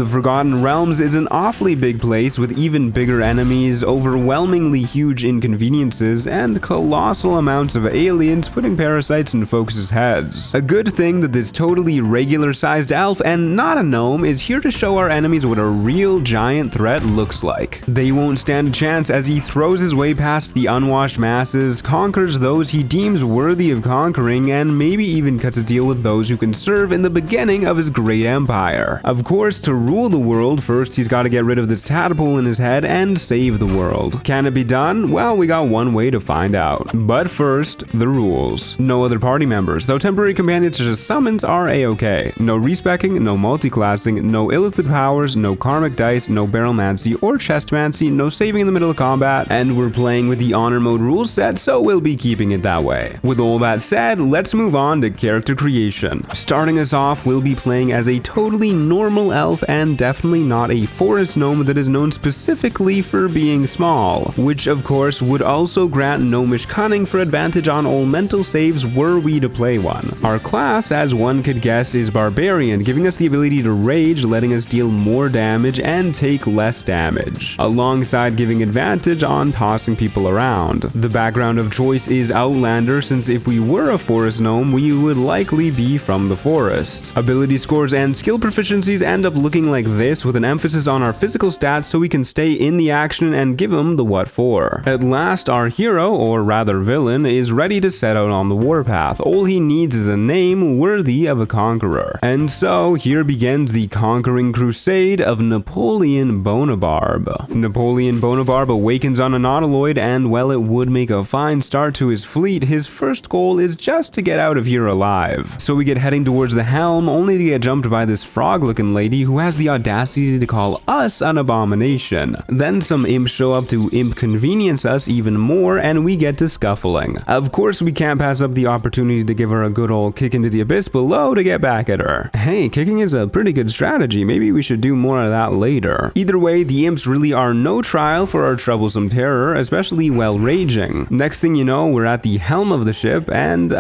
The Forgotten Realms is an awfully big place with even bigger enemies, overwhelmingly huge inconveniences, and colossal amounts of aliens putting parasites in folks' heads. A good thing that this totally regular-sized elf and not a gnome is here to show our enemies what a real giant threat looks like. They won't stand a chance as he throws his way past the unwashed masses, conquers those he deems worthy of conquering, and maybe even cuts a deal with those who can serve in the beginning of his great empire. Of course, to rule the world, first he's got to get rid of this tadpole in his head and save the world. Can it be done? Well, we got one way to find out. But first, the rules. No other party members, though temporary companions such as summons are a-okay. No respecking, no multi-classing, no illicit powers, no karmic dice, no barrelmancy or chestmancy, no saving in the middle of combat, and we're playing with the honor mode rule set, so we'll be keeping it that way. With all that said, let's move on to character creation. Starting us off, we'll be playing as a totally normal elf and definitely not a forest gnome that is known specifically for being small, which of course would also grant gnomish cunning for advantage on all mental saves were we to play one. Our class, as one could guess, is Barbarian, giving us the ability to rage, letting us deal more damage and take less damage, alongside giving advantage on tossing people around. The background of choice is Outlander, since if we were a forest gnome, we would likely be from the forest. Ability scores and skill proficiencies end up looking like this, with an emphasis on our physical stats so we can stay in the action and give them the what for. At last, our hero, or rather villain, is ready to set out on the warpath. All he needs is a name worthy of a conqueror. And so, here begins the conquering crusade of Napoleon Bonabarbe. Napoleon Bonabarbe awakens on a nautiloid, and while it would make a fine start to his fleet, his first goal is just to get out of here alive. So we get heading towards the helm, only to get jumped by this frog-looking lady who has the audacity to call us an abomination. Then some imps show up to inconvenience us even more, and we get to scuffling. Of course, we can't pass up the opportunity to give her a good old kick into the abyss below to get back at her. Hey, kicking is a pretty good strategy, maybe we should do more of that later. Either way, the imps really are no trial for our troublesome terror, especially while raging. Next thing you know, we're at the helm of the ship, and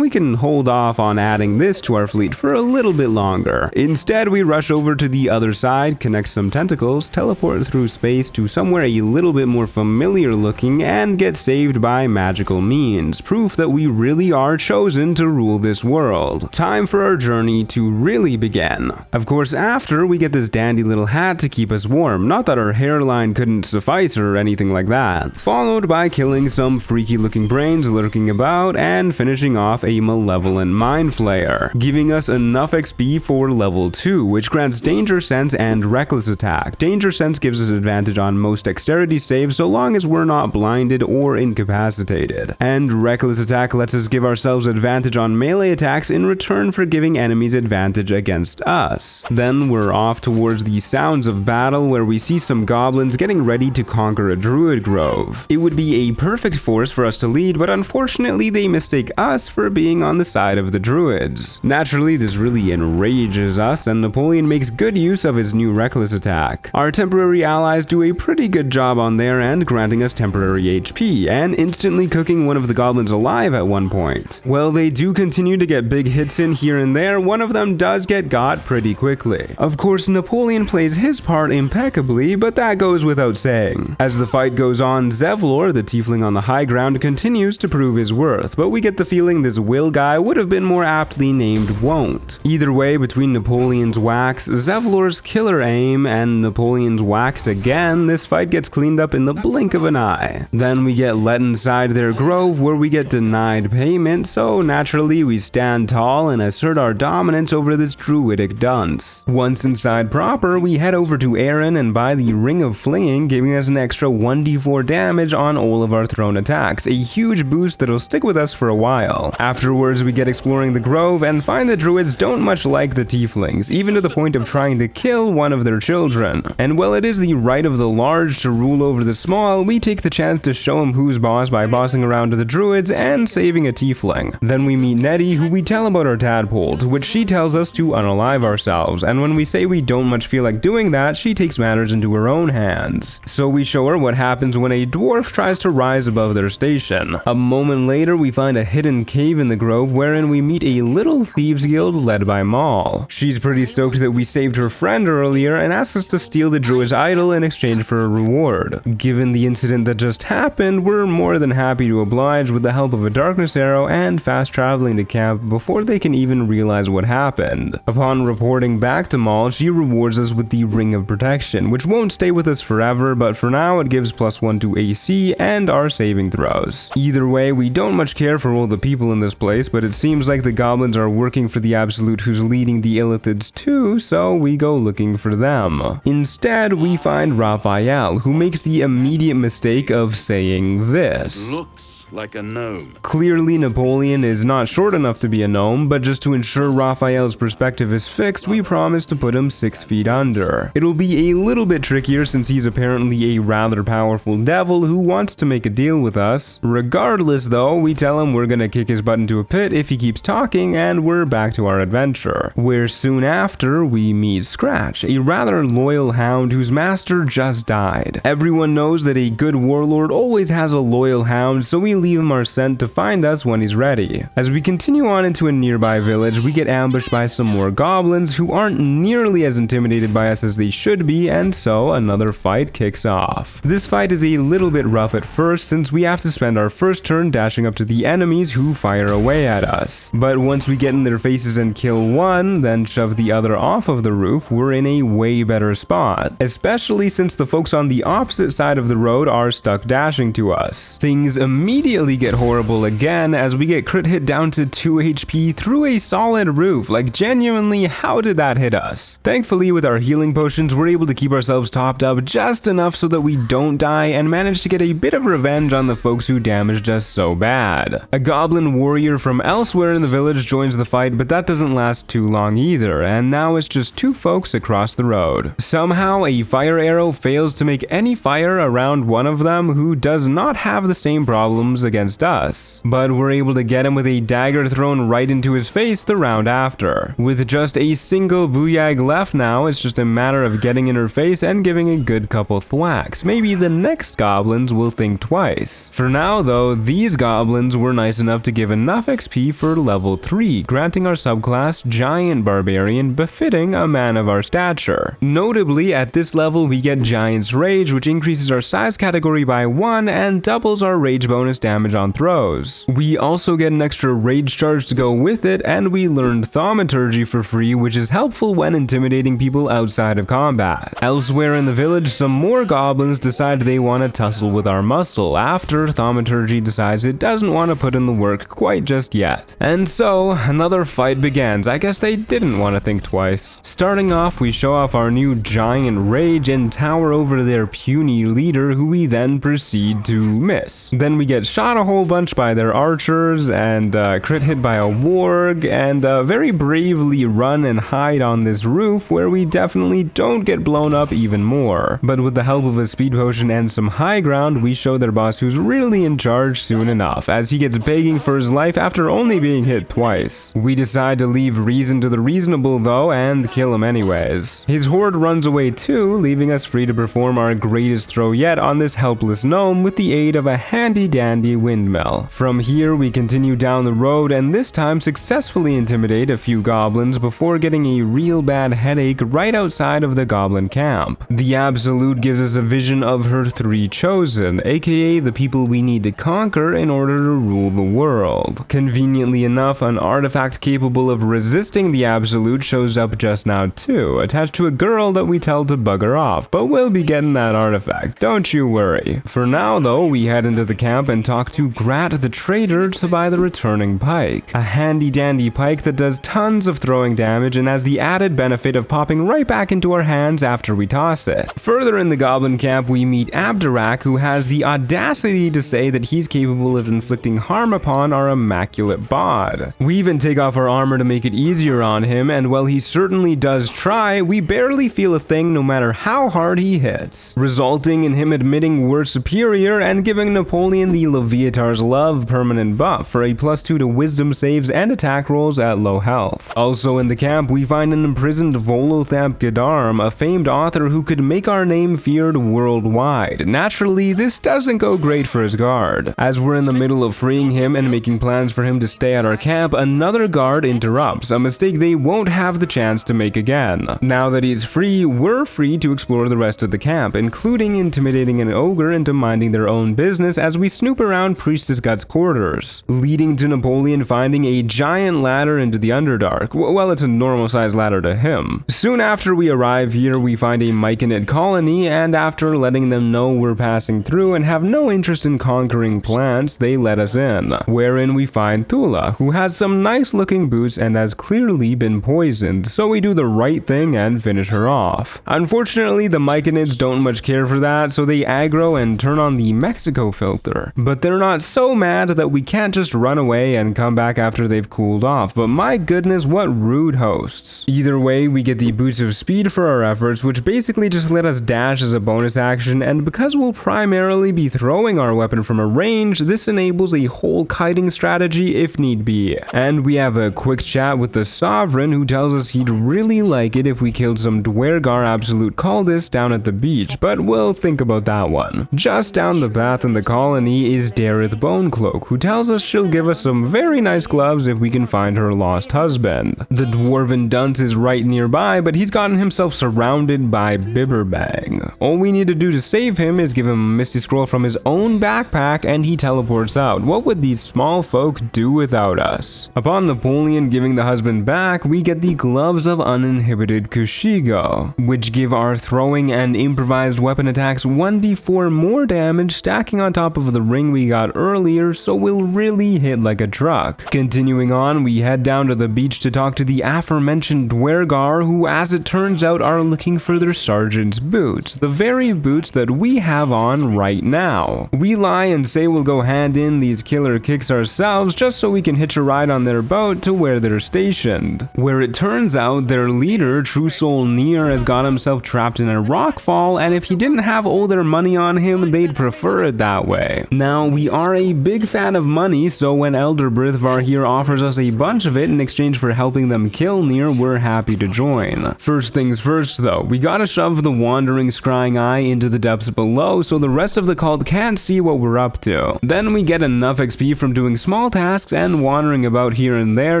we can hold off on adding this to our fleet for a little bit longer. Instead, we rush over to the other side, connect some tentacles, teleport through space to somewhere a little bit more familiar looking, and get saved by magical means. Proof that we really are chosen to rule this world. Time for our journey to really begin. Of course, after, we get this dandy little hat to keep us warm, not that our hairline couldn't suffice or anything like that. Followed by killing some freaky looking brains lurking about, and finishing off a malevolent mind flayer, giving us enough XP for level 2, which grants danger sense and reckless attack. Danger sense gives us advantage on most dexterity saves so long as we're not blinded or incapacitated, and reckless attack lets us give ourselves advantage on melee attacks in return for giving enemies advantage against us. Then we're off towards the sounds of battle, where we see some goblins getting ready to conquer a druid grove. It would be a perfect force for us to lead, but unfortunately they mistake us for being on the side of the druids. Naturally, this really enrages us, and Napoleon makes good use of his new reckless attack. Our temporary allies do a pretty good job on their end, granting us temporary HP, and instantly cooking one of the goblins alive at one point. Well, they do continue to get big hits in here and there, one of them does get got pretty quickly. Of course, Napoleon plays his part impeccably, but that goes without saying. As the fight goes on, Zevlor, the tiefling on the high ground, continues to prove his worth, but we get the feeling this Will guy would have been more aptly named Won't. Either way, between Napoleon's whacks, Zevlor's killer aim, and Napoleon's whacks again, this fight gets cleaned up in the blink of an eye. Then we get let inside their grove, where we get denied payment, so naturally we stand tall and assert our dominance over this druidic dunce. Once inside proper, we head over to Aaron and buy the Ring of Flinging, giving us an extra 1d4 damage on all of our thrown attacks, a huge boost that'll stick with us for a while. Afterwards, we get exploring the grove and find the druids don't much like the tieflings, even to the point of trying to kill one of their children. And while it is the right of the large to rule over the small, we take the chance to show them who's boss by bossing around to the druids and saving a tiefling. Then we meet Nettie, who we tell about our tadpole, to which she tells us to unalive ourselves, and when we say we don't much feel like doing that, she takes matters into her own hands. So we show her what happens when a dwarf tries to rise above their station. A moment later, we find a hidden cave in the grove wherein we meet a little thieves guild led by Maul. She's pretty stoked that we saved saved her friend earlier and asks us to steal the druid's idol in exchange for a reward. Given the incident that just happened, we're more than happy to oblige with the help of a darkness arrow and fast traveling to camp before they can even realize what happened. Upon reporting back to Maul, she rewards us with the Ring of Protection, which won't stay with us forever, but for now it gives +1 to AC and our saving throws. Either way, we don't much care for all the people in this place, but it seems like the goblins are working for the Absolute who's leading the Illithids too, so we go looking for them. Instead, we find Raphael, who makes the immediate mistake of saying this. Looks like a gnome. Clearly, Napoleon is not short enough to be a gnome, but just to ensure Raphael's perspective is fixed, we promise to put him 6 feet under. It'll be a little bit trickier since he's apparently a rather powerful devil who wants to make a deal with us. Regardless though, we tell him we're gonna kick his butt into a pit if he keeps talking, and we're back to our adventure, where soon after we meet Scratch, a rather loyal hound whose master just died. Everyone knows that a good warlord always has a loyal hound, so we leave him our scent to find us when he's ready. As we continue on into a nearby village, we get ambushed by some more goblins who aren't nearly as intimidated by us as they should be, and so another fight kicks off. This fight is a little bit rough at first since we have to spend our first turn dashing up to the enemies who fire away at us. But once we get in their faces and kill one, then shove the other off of the roof, we're in a way better spot, especially since the folks on the opposite side of the road are stuck dashing to us. Things immediately get horrible again as we get crit hit down to 2 HP through a solid roof. Like, genuinely, how did that hit us? Thankfully, with our healing potions, we're able to keep ourselves topped up just enough so that we don't die and manage to get a bit of revenge on the folks who damaged us so bad. A goblin warrior from elsewhere in the village joins the fight, but that doesn't last too long either, and now it's just 2 folks across the road. Somehow, a fire arrow fails to make any fire around one of them who does not have the same problems against us, but we're able to get him with a dagger thrown right into his face the round after. With just a single booyag left now, it's just a matter of getting in her face and giving a good couple thwacks. Maybe the next goblins will think twice. For now though, these goblins were nice enough to give enough XP for level 3, granting our subclass Giant Barbarian befitting a man of our stature. Notably, at this level we get Giant's Rage, which increases our size category by 1 and doubles our rage bonus damage on throws. We also get an extra rage charge to go with it, and we learned Thaumaturgy for free, which is helpful when intimidating people outside of combat. Elsewhere in the village, some more goblins decide they want to tussle with our muscle after Thaumaturgy decides it doesn't want to put in the work quite just yet. And so, another fight begins. I guess they didn't want to think twice. Starting off, we show off our new Giant Rage and tower over their puny leader, who we then proceed to miss. Then we get shot a whole bunch by their archers and crit hit by a warg, and very bravely run and hide on this roof where we definitely don't get blown up even more. But with the help of a speed potion and some high ground, we show their boss who's really in charge soon enough, as he gets begging for his life after only being hit twice. We decide to leave reason to the reasonable though and kill him anyways. His horde runs away too, leaving us free to perform our greatest throw yet on this helpless gnome with the aid of a handy dandy windmill. From here we continue down the road and this time successfully intimidate a few goblins before getting a real bad headache right outside of the goblin camp. The Absolute gives us a vision of her 3 chosen, aka the people we need to conquer in order to rule the world. Conveniently enough, an artifact capable of resisting the Absolute shows up just now too, attached to a girl that we tell to bugger off, but we'll be getting that artifact, don't you worry. For now though, we head into the camp and talk to Grat the trader to buy the returning pike. A handy dandy pike that does tons of throwing damage and has the added benefit of popping right back into our hands after we toss it. Further in the goblin camp we meet Abdurak, who has the audacity to say that he's capable of inflicting harm upon our immaculate bod. We even take off our armor to make it easier on him, and while he certainly does try, we barely feel a thing no matter how hard he hits, resulting in him admitting we're superior and giving Napoleon the of Vietar's Love permanent buff for a +2 to wisdom saves and attack rolls at low health. Also in the camp, we find an imprisoned Volothap Gedarm, a famed author who could make our name feared worldwide. Naturally, this doesn't go great for his guard. As we're in the middle of freeing him and making plans for him to stay at our camp, another guard interrupts, a mistake they won't have the chance to make again. Now that he's free, we're free to explore the rest of the camp, including intimidating an ogre into minding their own business as we snoop around Priestess Gut's quarters, leading to Napoleon finding a giant ladder into the Underdark. Well, it's a normal sized ladder to him. Soon after we arrive here, we find a Myconid colony, and after letting them know we're passing through and have no interest in conquering plants, they let us in, wherein we find Thula, who has some nice looking boots and has clearly been poisoned, so we do the right thing and finish her off. Unfortunately, the Myconids don't much care for that, so they aggro and turn on the Mexico filter. But they're not so mad that we can't just run away and come back after they've cooled off, but my goodness, what rude hosts. Either way, we get the boots of speed for our efforts, which basically just let us dash as a bonus action, and because we'll primarily be throwing our weapon from a range, this enables a whole kiting strategy if need be. And we have a quick chat with the Sovereign, who tells us he'd really like it if we killed some Dwergar absolute cultists down at the beach, but we'll think about that one. Just down the path in the colony is Dareth Bonecloak, who tells us she'll give us some very nice gloves if we can find her lost husband. The dwarven dunce is right nearby, but he's gotten himself surrounded by Bibberbang. All we need to do to save him is give him a Misty Scroll from his own backpack and he teleports out. What would these small folk do without us? Upon Napoleon giving the husband back, we get the Gloves of Uninhibited Kushigo, which give our throwing and improvised weapon attacks 1d4 more damage, stacking on top of the ring we got earlier, so we'll really hit like a truck. Continuing on, we head down to the beach to talk to the aforementioned Dwergar, who as it turns out are looking for their sergeant's boots, the very boots that we have on right now. We lie and say we'll go hand in these killer kicks ourselves just so we can hitch a ride on their boat to where they're stationed, where it turns out their leader, True Soul Nier, has got himself trapped in a rock fall, and if he didn't have all their money on him, they'd prefer it that way. Now, we are a big fan of money, so when Elder Brithvar here offers us a bunch of it in exchange for helping them kill Nier, we're happy to join. First things first though, we gotta shove the wandering scrying eye into the depths below so the rest of the cult can't see what we're up to. Then we get enough XP from doing small tasks and wandering about here and there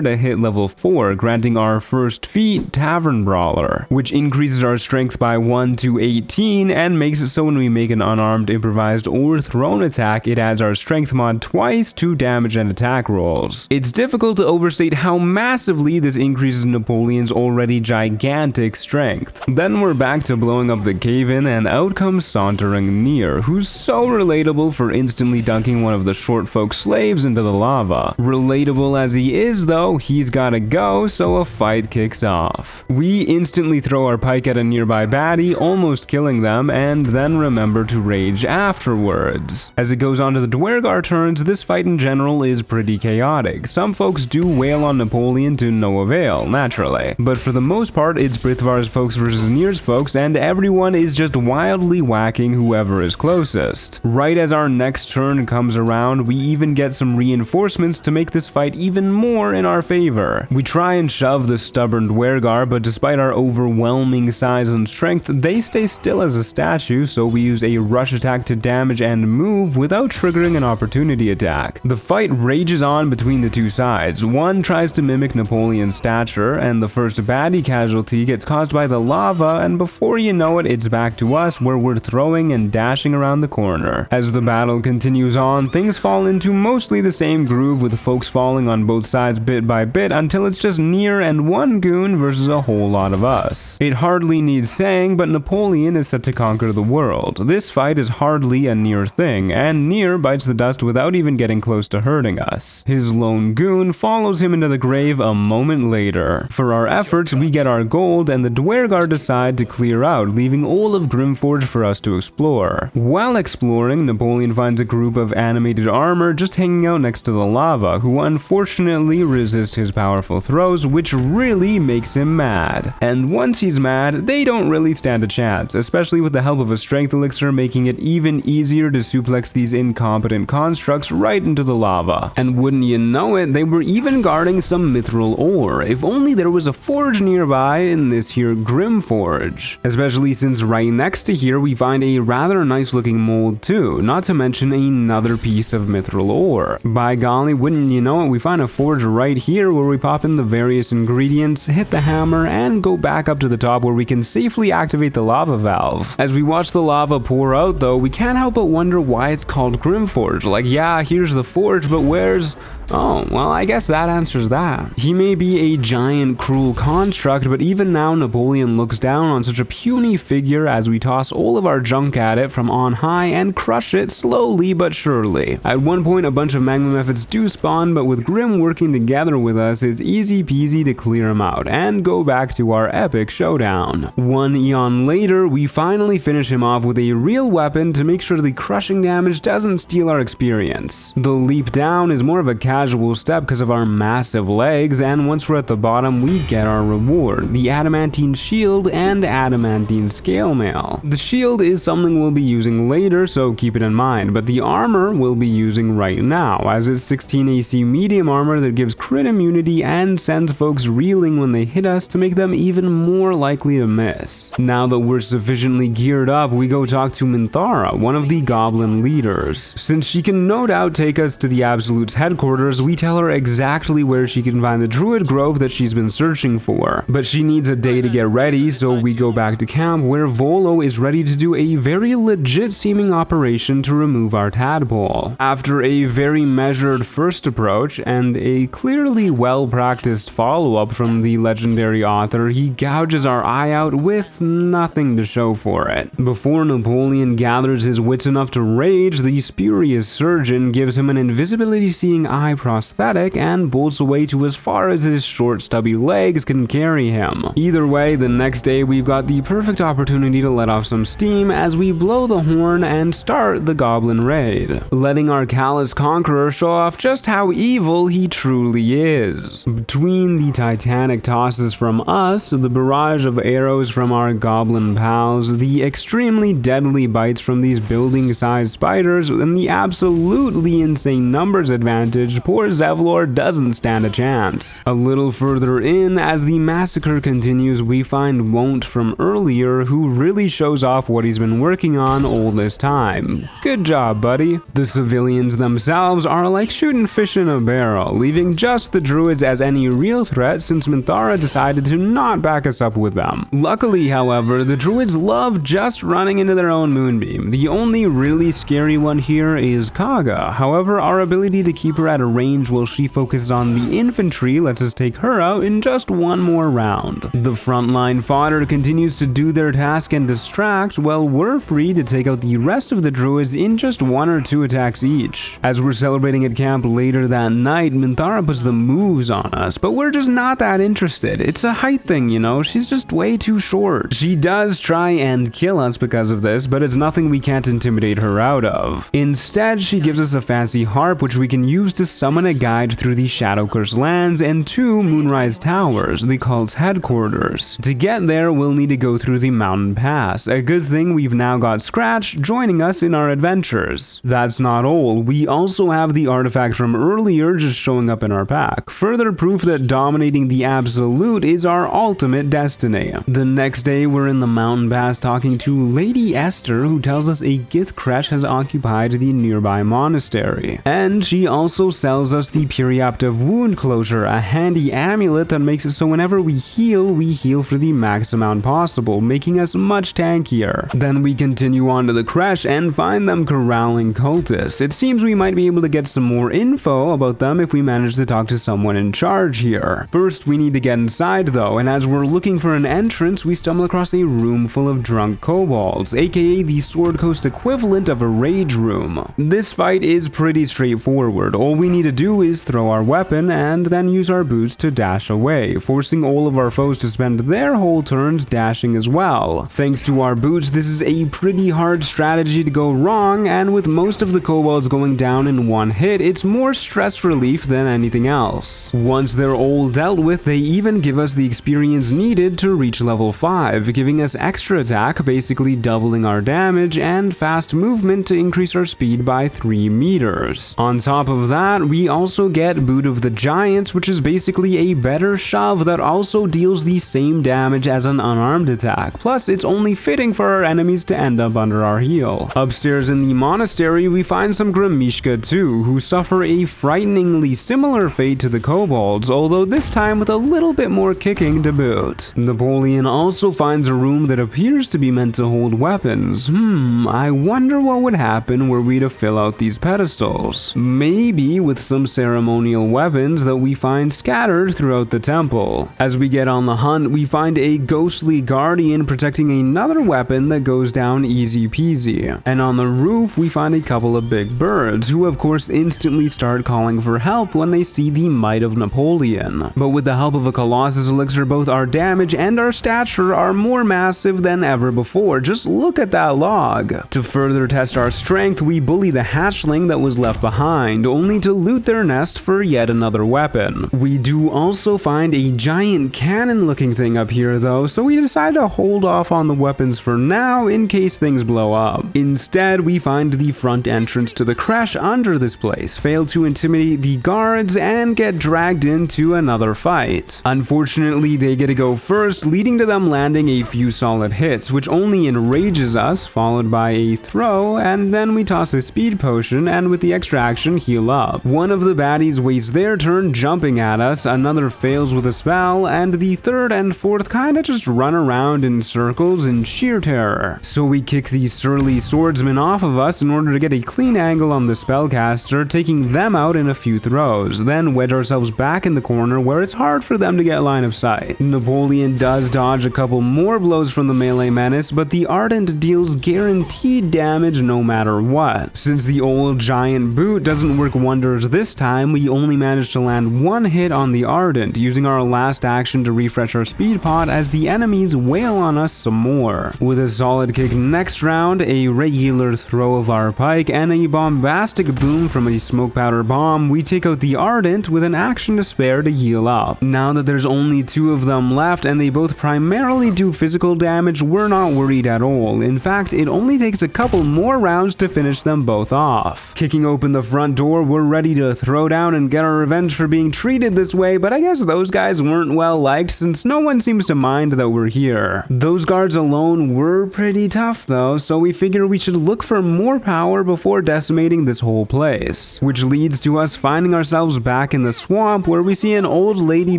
to hit level 4, granting our first feat, Tavern Brawler, which increases our strength by 1 to 18 and makes it so when we make an unarmed, improvised, or thrown attack, it adds our strength mod twice to damage and attack rolls. It's difficult to overstate how massively this increases Napoleon's already gigantic strength. Then we're back to blowing up the cave-in and out comes sauntering Nier, who's so relatable for instantly dunking one of the short folk slaves into the lava. Relatable as he is though, he's gotta go, so a fight kicks off. We instantly throw our pike at a nearby baddie, almost killing them, and then remember to rage afterwards. As it goes on to the Dwergar turns, this fight in general is pretty chaotic. Some folks do wail on Napoleon to no avail, naturally, but for the most part it's Brithvar's folks versus Nier's folks, and everyone is just wildly whacking whoever is closest. Right as our next turn comes around, we even get some reinforcements to make this fight even more in our favor. We try and shove the stubborn Dwergar, but despite our overwhelming size and strength, they stay still as a statue, so we use a rush attack to damage and move without triggering an opportunity attack. The fight rages on between the two sides. One tries to mimic Napoleon's stature, and the first baddie casualty gets caused by the lava, and before you know it, it's back to us where we're throwing and dashing around the corner. As the battle continues on, things fall into mostly the same groove, with folks falling on both sides bit by bit until it's just Nier and one goon versus a whole lot of us. It hardly needs saying, but Napoleon is set to conquer the world. This fight is hardly a Nier thing, and Nier bites the dust without even getting close to hurting us. His lone goon follows him into the grave a moment later. For our efforts, we get our gold, and the Dwergar decide to clear out, leaving all of Grimforge for us to explore. While exploring, Napoleon finds a group of animated armor just hanging out next to the lava, who unfortunately resist his powerful throws, which really makes him mad. And once he's mad, they don't really stand a chance, especially with the help of a strength elixir making it even easier to suplex these incompetent incompetent constructs right into the lava. And wouldn't you know it, they were even guarding some mithril ore. If only there was a forge nearby in this here Grim Forge. Especially since right next to here we find a rather nice looking mold too, not to mention another piece of mithril ore. By golly, wouldn't you know it, we find a forge right here where we pop in the various ingredients, hit the hammer, and go back up to the top where we can safely activate the lava valve. As we watch the lava pour out though, we can't help but wonder why it's called Grimforge. Like, yeah, here's the forge, but where's... Oh, well, I guess that answers that. He may be a giant, cruel construct, but even now Napoleon looks down on such a puny figure as we toss all of our junk at it from on high and crush it slowly but surely. At one point, a bunch of magma methods do spawn, but with Grim working together with us, it's easy peasy to clear him out and go back to our epic showdown. 1 eon later, we finally finish him off with a real weapon to make sure the crushing damage doesn't steal our experience. The leap down is more of a casual step because of our massive legs, and once we're at the bottom we get our reward, the adamantine shield and adamantine scale mail. The shield is something we'll be using later, so keep it in mind, but the armor we'll be using right now, as it's 16 AC medium armor that gives crit immunity and sends folks reeling when they hit us to make them even more likely to miss. Now that we're sufficiently geared up, we go talk to Minthara, one of the goblin leaders. Since she can no doubt take us to the Absolute's headquarters, we tell her exactly where she can find the druid grove that she's been searching for. But she needs a day to get ready, so we go back to camp where Volo is ready to do a very legit seeming operation to remove our tadpole. After a very measured first approach and a clearly well-practiced follow-up from the legendary author, he gouges our eye out with nothing to show for it. Before Napoleon gathers his wits enough to rage, the spurious surgeon gives him an invisibility-seeing eye prosthetic and bolts away to as far as his short stubby legs can carry him. Either way, the next day we've got the perfect opportunity to let off some steam as we blow the horn and start the goblin raid, letting our callous conqueror show off just how evil he truly is. Between the titanic tosses from us, the barrage of arrows from our goblin pals, the extremely deadly bites from these building-sized spiders, and the absolutely insane numbers advantage, poor Zevlor doesn't stand a chance. A little further in, as the massacre continues, we find Won't from earlier, who really shows off what he's been working on all this time. Good job, buddy. The civilians themselves are like shooting fish in a barrel, leaving just the druids as any real threat since Minthara decided to not back us up with them. Luckily, however, the druids love just running into their own moonbeam. The only really scary one here is Kaga. However, our ability to keep her at a range while she focuses on the infantry lets us take her out in just one more round. The frontline fodder continues to do their task and distract, while we're free to take out the rest of the druids in just 1 or 2 attacks each. As we're celebrating at camp later that night, Minthara puts the moves on us, but we're just not that interested. It's a height thing, you know, she's just way too short. She does try and kill us because of this, but it's nothing we can't intimidate her out of. Instead, she gives us a fancy harp which we can use to summon a guide through the Shadowcurse lands and 2 Moonrise Towers, the cult's headquarters. To get there, we'll need to go through the mountain pass. A good thing we've now got Scratch joining us in our adventures. That's not all, we also have the artifact from earlier just showing up in our pack. Further proof that dominating the Absolute is our ultimate destiny. The next day, we're in the mountain pass talking to Lady Esther, who tells us a Githkresh has occupied the nearby monastery. And she also sells us the Periaptive Wound Closure, a handy amulet that makes it so whenever we heal for the max amount possible, making us much tankier. Then we continue on to the creche and find them corralling cultists. It seems we might be able to get some more info about them if we manage to talk to someone in charge here. First, we need to get inside though, and as we're looking for an entrance, we stumble across a room full of drunk kobolds, aka the Sword Coast equivalent of a rage room. This fight is pretty straightforward. All we need to do is throw our weapon and then use our boots to dash away, forcing all of our foes to spend their whole turns dashing as well. Thanks to our boots, this is a pretty hard strategy to go wrong, and with most of the kobolds going down in one hit, it's more stress relief than anything else. Once they're all dealt with, they even give us the experience needed to reach level 5, giving us extra attack, basically doubling our damage, and fast movement to increase our speed speed by 3 meters. On top of that, we also get Boot of the Giants, which is basically a better shove that also deals the same damage as an unarmed attack, plus it's only fitting for our enemies to end up under our heel. Upstairs in the monastery, we find some Grimishka too, who suffer a frighteningly similar fate to the kobolds, although this time with a little bit more kicking to boot. Napoleon also finds a room that appears to be meant to hold weapons. I wonder what would happen were we to fill out these pedestals. Maybe with some ceremonial weapons that we find scattered throughout the temple. As we get on the hunt, we find a ghostly guardian protecting another weapon that goes down easy peasy. And on the roof, we find a couple of big birds, who of course instantly start calling for help when they see the might of Napoleon. But with the help of a Colossus elixir, both our damage and our stature are more massive than ever before. Just look at that log. To further test our strength, we bully the hatchling that was left behind, only to loot their nest for yet another weapon. We do also find a giant cannon looking thing up here though, so we decide to hold off on the weapons for now in case things blow up. Instead, we find the front entrance to the creche under this place, fail to intimidate the guards, and get dragged into another fight. Unfortunately, they get to go first, leading to them landing a few solid hits, which only enrages us, followed by a throw, and then we toss a speed potion and with the extra action heal up. One of the baddies wastes their turn jumping at us, another fails with a spell, and the third and fourth kinda just run around in circles in sheer terror. So we kick these surly swordsmen off of us in order to get a clean angle on the spellcaster, taking them out in a few throws, then wedge ourselves back in the corner where it's hard for them to get line of sight. Napoleon does dodge a couple more blows from the melee menace, but the Ardent deals guaranteed damage no matter what. Since the old giant boot doesn't work wonders this time, we only manage to land one hit on the Ardent, using our last action to refresh our speed pot as the enemies wail on us some more. With a solid kick next round, a regular throw of our pike, and a bombastic boom from a smoke powder bomb, we take out the Ardent with an action to spare to heal up. Now that there's only 2 of them left and they both primarily do physical damage, we're not worried at all. In fact, it only takes a couple more rounds to finish them both off. Kicking open the front door, we're ready to throw down and get our revenge for being treated this way, but I guess those guys weren't well liked since no one seems to mind that we're here. Those guards alone were pretty tough though, so we figure we should look for more power before decimating this whole place. Which leads to us finding ourselves back in the swamp where we see an old lady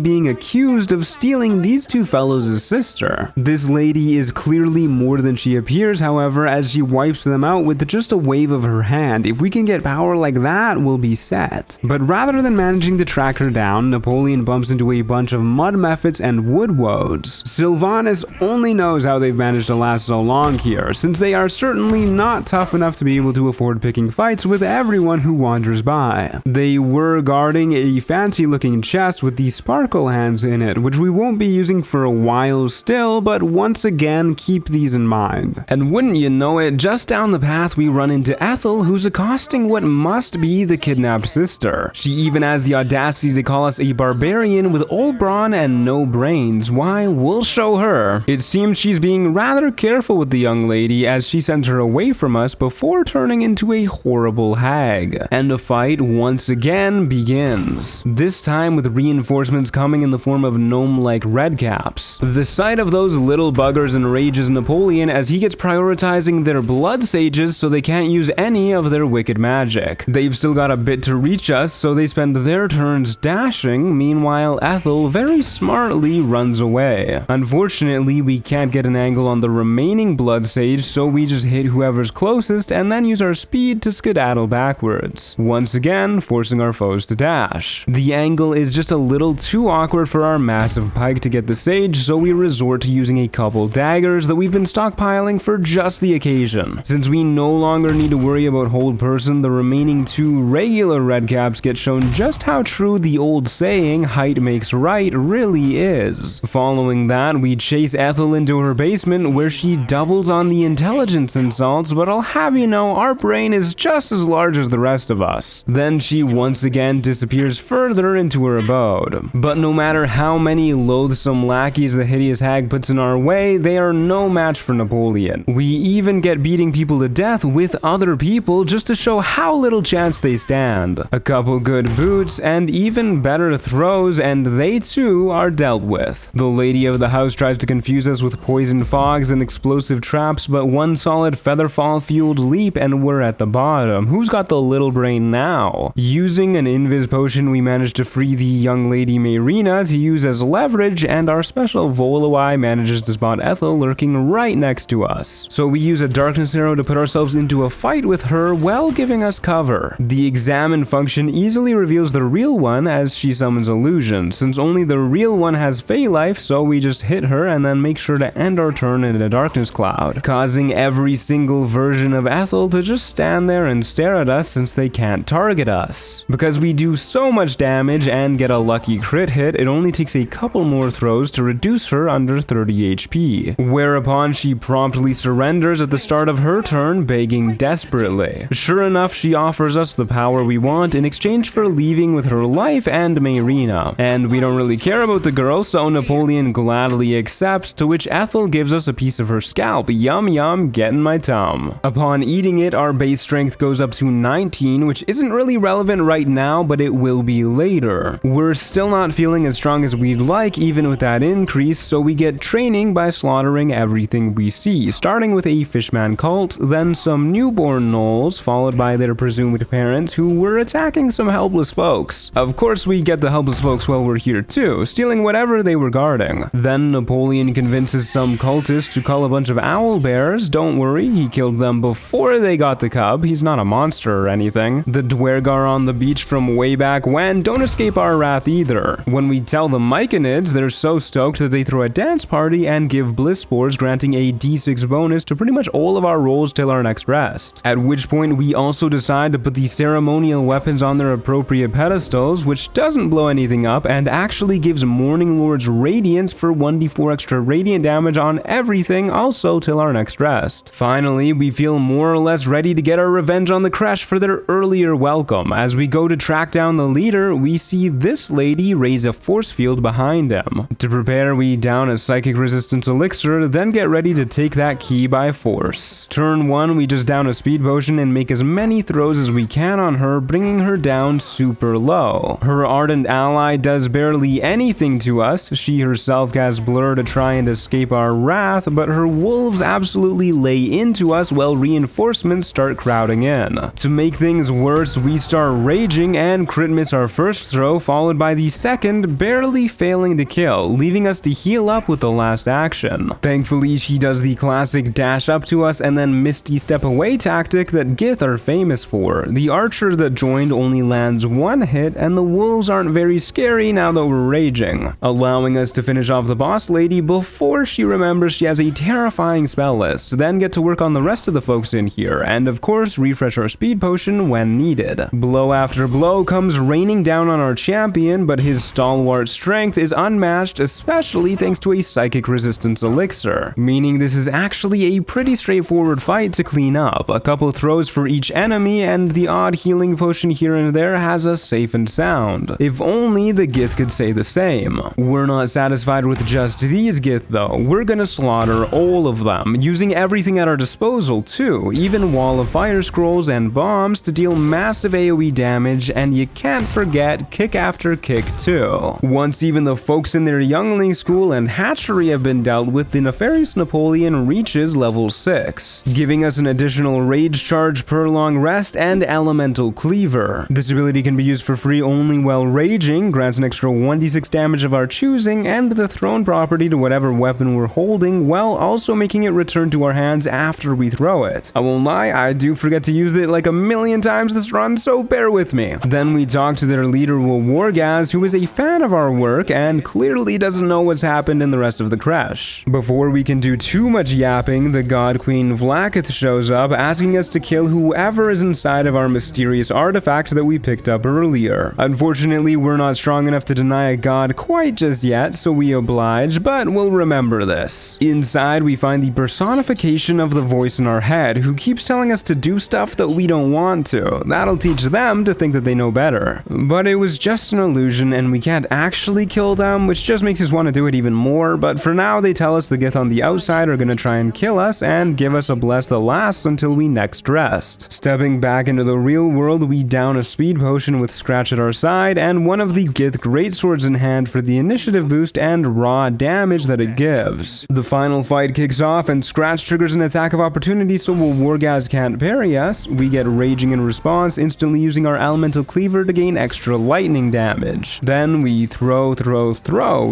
being accused of stealing these 2 fellows' sister. This lady is clearly more than she appears, however, as she wipes them out with just a wave of her hand. If we can get power like that, we'll be set. But rather than managing to track her down, Napoleon bumps into a bunch of mud mephits and wood woads. Sylvanas only knows how they've managed to last so long here, since they are certainly not tough enough to be able to afford picking fights with everyone who wanders by. They were guarding a fancy looking chest with the sparkle hands in it, which we won't be using for a while still, but once again keep these in mind. And wouldn't you know it, just down the path we run into Ethel, who's accosting what must be the kidnapped sister. She even has the audacity to call us a barbarian with old brawn and no brains. Why, we'll show her. It seems she's being rather careful with the young lady as she sends her away from us before turning into a horrible hag. And the fight once again begins. This time with reinforcements coming in the form of gnome-like redcaps. The sight of those little buggers enrages Napoleon as he gets prioritizing their blood sages so they can't use any of their wicked magic. They've still got a bit to reach us, so they spend their turns dashing. Meanwhile, Ethel very smartly runs away. Unfortunately, we can't get an angle on the remaining blood sage, so we just hit whoever's closest and then use our speed to skedaddle backwards, once again forcing our foes to dash. The angle is just a little too awkward for our massive pike to get the sage, so we resort to using a couple daggers that we've been stockpiling for just the occasion. Since we no longer need to worry about hold person, the remaining 2 regular redcaps get shown just how true the old saying, height makes right, really is. Following that, we chase Ethel into her basement where she doubles on the intelligence insults, but I'll have you know our brain is just as large as the rest of us. Then she once again disappears further into her abode. But no matter how many loathsome lackeys the hideous hag puts in our way, they are no match for Napoleon. We even get beating people to death with other other people just to show how little chance they stand. A couple good boots and even better throws and they too are dealt with. The lady of the house tries to confuse us with poison fogs and explosive traps, but one solid featherfall fueled leap and we're at the bottom. Who's got the little brain now? Using an invis potion, we managed to free the young lady Mayrina to use as leverage, and our special Voloi manages to spot Ethel lurking right next to us. So we use a darkness arrow to put ourselves into a fight with her while giving us cover. The examine function easily reveals the real one as she summons illusions, since only the real one has Fey life, so we just hit her and then make sure to end our turn in a darkness cloud, causing every single version of Ethel to just stand there and stare at us since they can't target us. Because we do so much damage and get a lucky crit hit, it only takes a couple more throws to reduce her under 30 HP, whereupon she promptly surrenders at the start of her turn, begging desperately. Sure enough, she offers us the power we want in exchange for leaving with her life and Mayrina. And we don't really care about the girl, so Napoleon gladly accepts, to which Ethel gives us a piece of her scalp. Yum yum, get in my tum. Upon eating it, our base strength goes up to 19, which isn't really relevant right now, but it will be later. We're still not feeling as strong as we'd like even with that increase, so we get training by slaughtering everything we see, starting with a fishman cult, then some newborn gnolls, followed by their presumed parents who were attacking some helpless folks. Of course, we get the helpless folks while we're here too, stealing whatever they were guarding. Then Napoleon convinces some cultists to call a bunch of owl bears. Don't worry, he killed them before they got the cub. He's not a monster or anything. The Dwergar on the beach from way back when don't escape our wrath either. When we tell the Myconids, they're so stoked that they throw a dance party and give bliss spores, granting a d6 bonus to pretty much all of our rolls till our next rest. At which point we also decide to put the ceremonial weapons on their appropriate pedestals, which doesn't blow anything up and actually gives Morning Lord's Radiance for 1d4 extra radiant damage on everything, also till our next rest. Finally, we feel more or less ready to get our revenge on the Kresh for their earlier welcome. As we go to track down the leader, we see this lady raise a force field behind him. To prepare, we down a psychic resistance elixir, then get ready to take that key by force. Turn 1, we just down a speed potion and make as many throws as we can on her, bringing her down super low. Her ardent ally does barely anything to us. She herself casts blur to try and escape our wrath, but her wolves absolutely lay into us while reinforcements start crowding in. To make things worse, we start raging and crit miss our first throw, followed by the second, barely failing to kill, leaving us to heal up with the last action. Thankfully, she does the classic dash up to us and then misty step away tactic that Gith are famous for. The archer that joined only lands one hit, and the wolves aren't very scary now that we're raging, allowing us to finish off the boss lady before she remembers she has a terrifying spell list, then get to work on the rest of the folks in here, and of course refresh our speed potion when needed. Blow after blow comes raining down on our champion, but his stalwart strength is unmatched, especially thanks to a psychic resistance elixir, meaning this is actually a pretty straightforward fight to clean up. A couple throws for each enemy, and the odd healing potion here and there has us safe and sound. If only the Gith could say the same. We're not satisfied with just these Gith though. We're gonna slaughter all of them, using everything at our disposal too, even wall of fire scrolls and bombs to deal massive AoE damage, and you can't forget kick after kick too. Once even the folks in their youngling school and hatchery have been dealt with, the nefarious Napoleon reaches level 6, giving us an additional rage charge per long rest and elemental cleaver. This ability can be used for free only while raging, grants an extra 1d6 damage of our choosing and the thrown property to whatever weapon we're holding, while also making it return to our hands after we throw it. I won't lie, I do forget to use it like a million times this run, so bear with me. Then we talk to their leader Wargaz, who is a fan of our work and clearly doesn't know what's happened in the rest of the Kresh. Before we can do too much yapping, the god queen Vlaakith shows up, asking us to kill whoever is inside of our mysterious artifact that we picked up earlier. Unfortunately, we're not strong enough to deny a god quite just yet, so we oblige, but we'll remember this. Inside, we find the personification of the voice in our head, who keeps telling us to do stuff that we don't want to. That'll teach them to think that they know better. But it was just an illusion, and we can't actually kill them, which just makes us want to do it even more, but for now they tell us the Gith on the outside are gonna try and kill us and give us a bless that lasts until we next rest. Stepping back into the real world, we down a speed potion with Scratch at our side and one of the Gith greatswords in hand for the initiative boost and raw damage that it gives. The final fight kicks off and Scratch triggers an attack of opportunity, so while Wargaz can't parry us, we get raging in response, instantly using our elemental cleaver to gain extra lightning damage. Then we throw,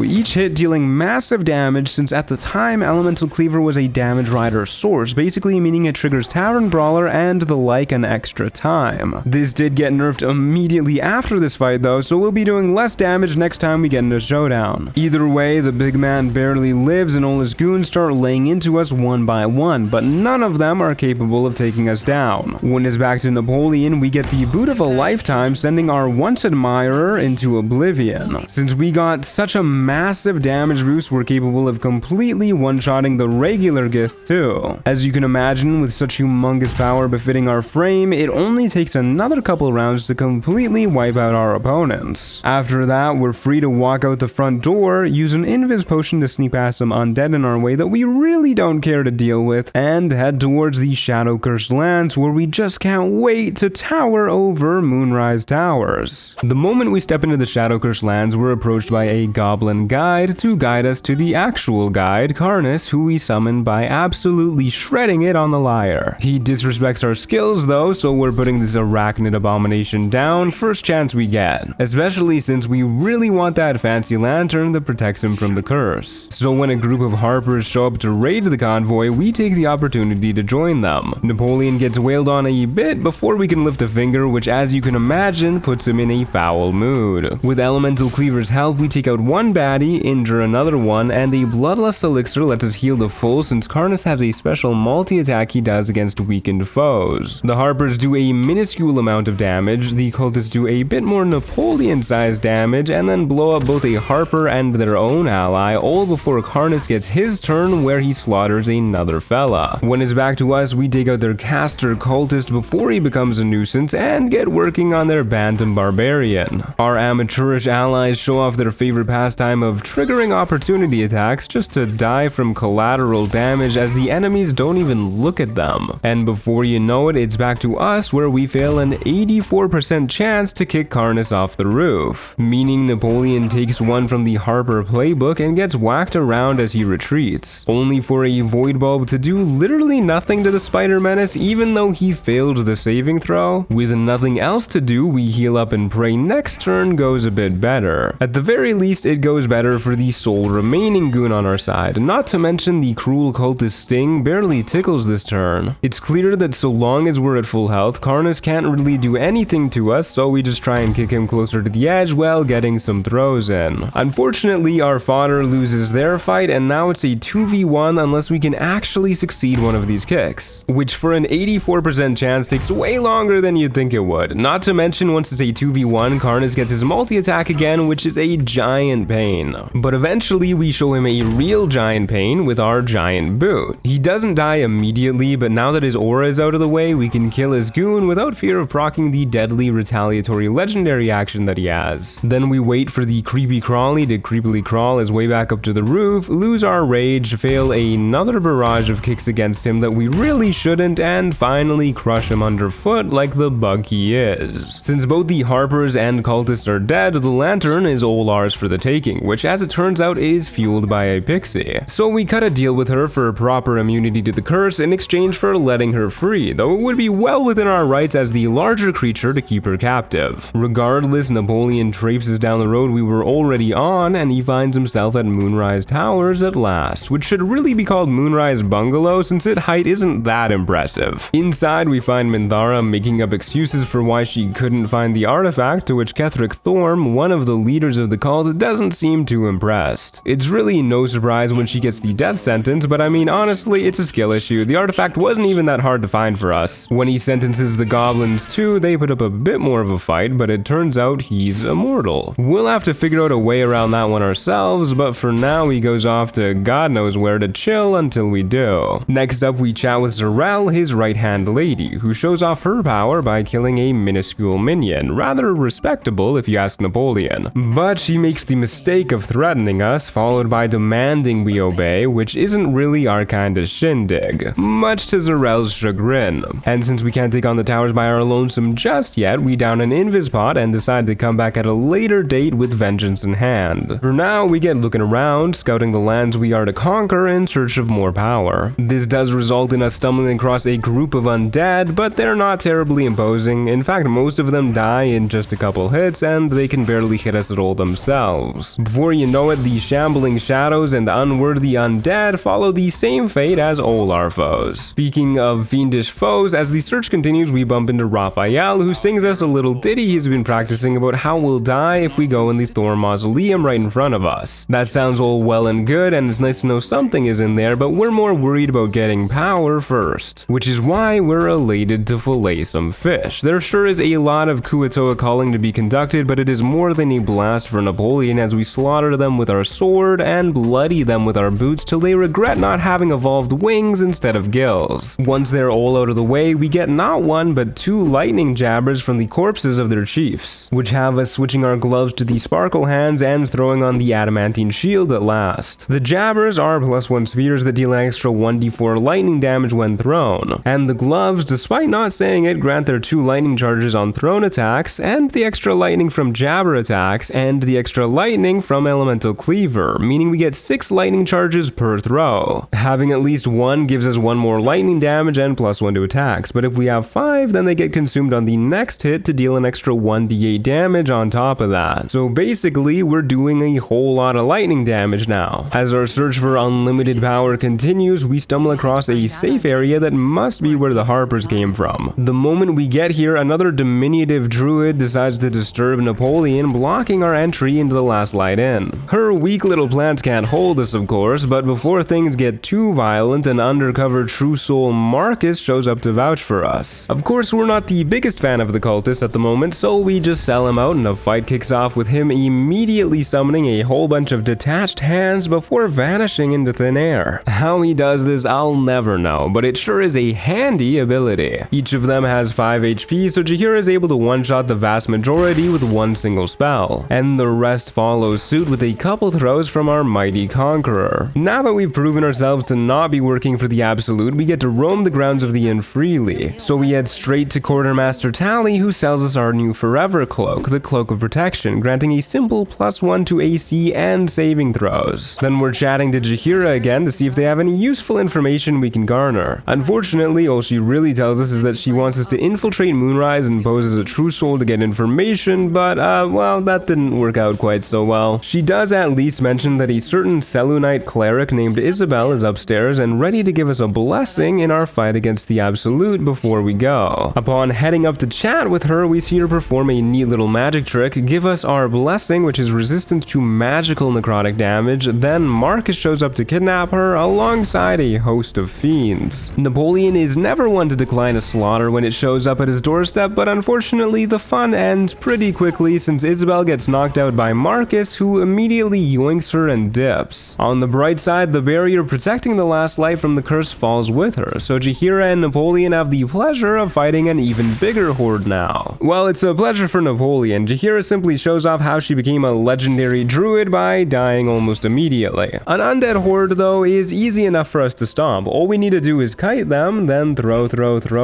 each hit dealing massive damage, since at the time elemental cleaver was a damage rider source, basically meaning it triggers Tavern Brawler and the like an extra time. This did get nerfed immediately after this fight though, so we'll be doing less damage next time we get into showdown. Either way, the big man barely lives and all his goons start laying into us one by one, but none of them are capable of taking us down. When it's back to Napoleon, we get the boot of a lifetime, sending our once admirer into oblivion. Since we got such a massive damage boost, we're capable of completely one-shotting the regular Gith too. As you can imagine, with such humongous power befitting our frame, it only takes another couple rounds to completely wipe out our opponents. After that, we're free to walk out the front door, use an invis potion to sneak past some undead in our way that we really don't care to deal with, and head towards the Shadow Cursed Lands, where we just can't wait to tower over Moonrise Towers. The moment we step into the Shadow Cursed Lands, we're approached by a goblin guide to guide us to the actual guide, Karnas, who we summon by absolutely shredding it on the lyre. He disrespects our skills though, so we're putting this arachnid abomination down first chance we get, especially since we really want that fancy lantern that protects him from the curse. So when a group of harpers show up to raid the convoy, we take the opportunity to join them. Napoleon gets wailed on a bit before we can lift a finger, which as you can imagine puts him in a foul mood. With Elemental Cleaver's help, we take out one baddie, injure another one, and the Bloodlust Elixir lets us heal to full, since Karnas has a special multi-attack he does against weakened foes. The harpers do a minuscule amount of damage, the cultists do a bit more Napoleon-sized damage, and then blow up both a harper and their own ally, all before Karnas gets his turn where he slaughters another fella. When it's back to us, we take out their caster cultist before he becomes a nuisance and get working on their Bantam Barbarian. Our amateurish allies show off their favorite pastime of triggering opportunity attacks just to die from collateral damage as the enemies don't even look at them. And before you know it, it's back to us where we fail an 84% chance to kick Karnas off the roof, meaning Napoleon takes one from the Harper playbook and gets whacked around as he retreats, only for a Void Bulb to do literally nothing to the Spider Menace even though he failed the saving throw. With nothing else to do, we heal up and pray next turn goes a bit better. At the very least, it goes better for the sole remaining goon on our side, not to mention the cruel cultist Sting barely tickles this turn. It's clear that so long as we're at full health, Karnas can't really do anything to us, so we just try and kick him closer to the edge while getting some throws in. Unfortunately, our fodder loses their fight, and now it's a 2v1 unless we can actually succeed one of these kicks, which for an 84% chance takes way longer than you'd think it would. Not to mention, once it's a 2v1, Karnas gets his multi-attack again, which is a giant pain. But eventually we show him a real giant pain with our giant boot. He doesn't die immediately, but now that his aura is out of the way, we can kill his goon without fear of proccing the deadly retaliatory legendary action that he has. Then we wait for the creepy crawly to creepily crawl his way back up to the roof, lose our rage, fail another barrage of kicks against him that we really shouldn't, and finally crush him underfoot like the bug he is. Since both the harpers and cultists are dead, the lantern is all ours for the taking, which as it turns out is fueled by a pixie. So we cut a deal with her for proper immunity to the curse in exchange for letting her free, though it would be well within our rights as the larger creature to keep her captive. Regardless, Napoleon traipses down the road we were already on, and he finds himself at Moonrise Towers at last, which should really be called Moonrise Bungalow since its height isn't that impressive. Inside, we find Minthara making up excuses for why she couldn't find the artifact, to which Ketheric Thorm, one of the leaders of the cult, doesn't seem too impressed. It's really no surprise when she gets the death sentence, but I mean honestly, it's a skill issue. The artifact wasn't even that hard to find for us. When he sentences the goblins too, they put up a bit more of a fight, but it turns out he's immortal. We'll have to figure out a way around that one ourselves, but for now he goes off to God knows where to chill until we do. Next up, we chat with Zarel, his right-hand lady, who shows off her power by killing a minuscule minion. Rather respectable if you ask Napoleon. But she makes the mistake of threatening us, followed by demanding we obey, which isn't really our kind of shindig. Much to Zarel's Ezebel's chagrin. And since we can't take on the towers by our lonesome just yet, we down an invis pot and decide to come back at a later date with vengeance in hand. For now, we get looking around, scouting the lands we are to conquer in search of more power. This does result in us stumbling across a group of undead, but they're not terribly imposing. In fact, most of them die in just a couple hits, and they can barely hit us at all themselves. Before you know it, the shambling shadows and unworthy undead follow the same fate as all our foes. Speaking of fiendish foes, as the search continues, we bump into Raphael, who sings us a little ditty he's been practicing about how we'll die if we go in the Thor mausoleum right in front of us. That sounds all well and good, and it's nice to know something is in there, but we're more worried about getting power first. Which is why we're elated to fillet some fish. There sure is a lot of Kuatoa calling to be conducted, but it is more than a blast for Napoleon as we slaughter them with our sword and bloody them with our boots till they regret not having evolved wings instead of gills. Once they're all out of the way, we get not one but two lightning jabbers from the corpses of their chiefs, which have us switching our gloves to the sparkle hands and throwing on the adamantine shield at last. The jabbers are +1 spheres that deal an extra 1d4 lightning damage when thrown, and the gloves, despite not saying it, grant their 2 lightning charges on thrown attacks, and the extra lightning from jabber attacks, and the extra lightning from elemental cleaver, meaning we get 6 lightning charges per throw. Having at least 1 gives us 1 more lightning damage and +1 to attacks, but if we have 5, then they get consumed on the next hit to deal an extra 1d8 damage on top of that. So basically, we're doing a whole lot of lightning damage now. As our search for unlimited power continues, we stumble across a safe area that must be where the Harpers came from. The moment we get here, another diminutive druid decides to disturb Napoleon, blocking our entry into the last light inn. Her weak little plants can't hold us, of course, but before things get too violent, an undercover true soul Marcus shows up to vouch for us. Of course, we're not the biggest fan of the cultist at the moment, so we just sell him out and a fight kicks off with him immediately summoning a whole bunch of detached hands before vanishing into thin air. How he does this, I'll never know, but it sure is a handy ability. Each of them has 5 HP, so Jahira is able to one-shot the vast majority with 1 single spell, and the rest follows suit with a couple throws from our mighty conqueror. Now that we've proven ourselves to not be working for the Absolute, we get to roam the grounds of the inn freely. So we head straight to Quartermaster Tally, who sells us our new Forever Cloak, the Cloak of Protection, granting a simple +1 to AC and saving throws. Then we're chatting to Jahira again to see if they have any useful information we can garner. Unfortunately, all she really tells us is that she wants us to infiltrate Moonrise and pose as a true soul to get information, but well, that didn't work out quite so well. She does at least mention that a certain Selunite cleric named Isabel is upstairs and ready to give us a blessing in our fight against the Absolute before we go. Upon heading up to chat with her, we see her perform a neat little magic trick, give us our blessing, which is resistance to magical necrotic damage. Then Marcus shows up to kidnap her alongside a host of fiends. Napoleon is never one to decline a slaughter when it shows up at his doorstep, but unfortunately the fun ends pretty quickly since Isabel gets knocked out by Marcus, who immediately yoinks her and dips. On the bright side, the barrier protecting the last light from the curse falls with her, so Jahira and Napoleon have the pleasure of fighting an even bigger horde now. Well, it's a pleasure for Napoleon. Jahira simply shows off how she became a legendary druid by dying almost immediately. An undead horde, though, is easy enough for us to stomp. All we need to do is kite them, then throw